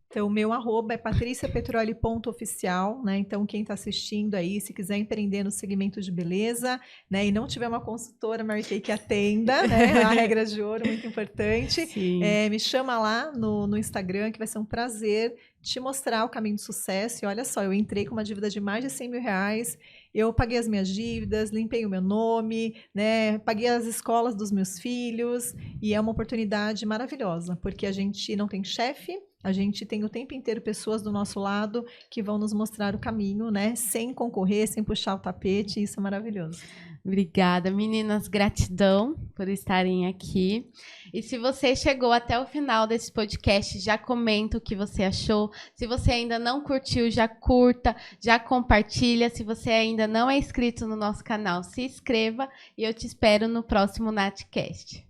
[SPEAKER 2] Então, o meu arroba é patriciapetroli.oficial, né? Então, quem está assistindo aí, se quiser empreender no segmento de beleza, né? E não tiver uma consultora Mary Kay que atenda, né? A regra de ouro, muito importante.
[SPEAKER 1] Sim.
[SPEAKER 2] Me chama lá no Instagram, que vai ser um prazer te mostrar o caminho do sucesso. E olha só, eu entrei com uma dívida de mais de 100 mil reais, eu paguei as minhas dívidas, limpei o meu nome, né? Paguei as escolas dos meus filhos, e é uma oportunidade maravilhosa, porque a gente não tem chefe, a gente tem o tempo inteiro pessoas do nosso lado que vão nos mostrar o caminho, né? Sem concorrer, sem puxar o tapete, isso é maravilhoso.
[SPEAKER 1] Obrigada, meninas. Gratidão por estarem aqui. E se você chegou até o final desse podcast, já comenta o que você achou. Se você ainda não curtiu, já curta, já compartilha. Se você ainda não é inscrito no nosso canal, se inscreva. E eu te espero no próximo Natcast.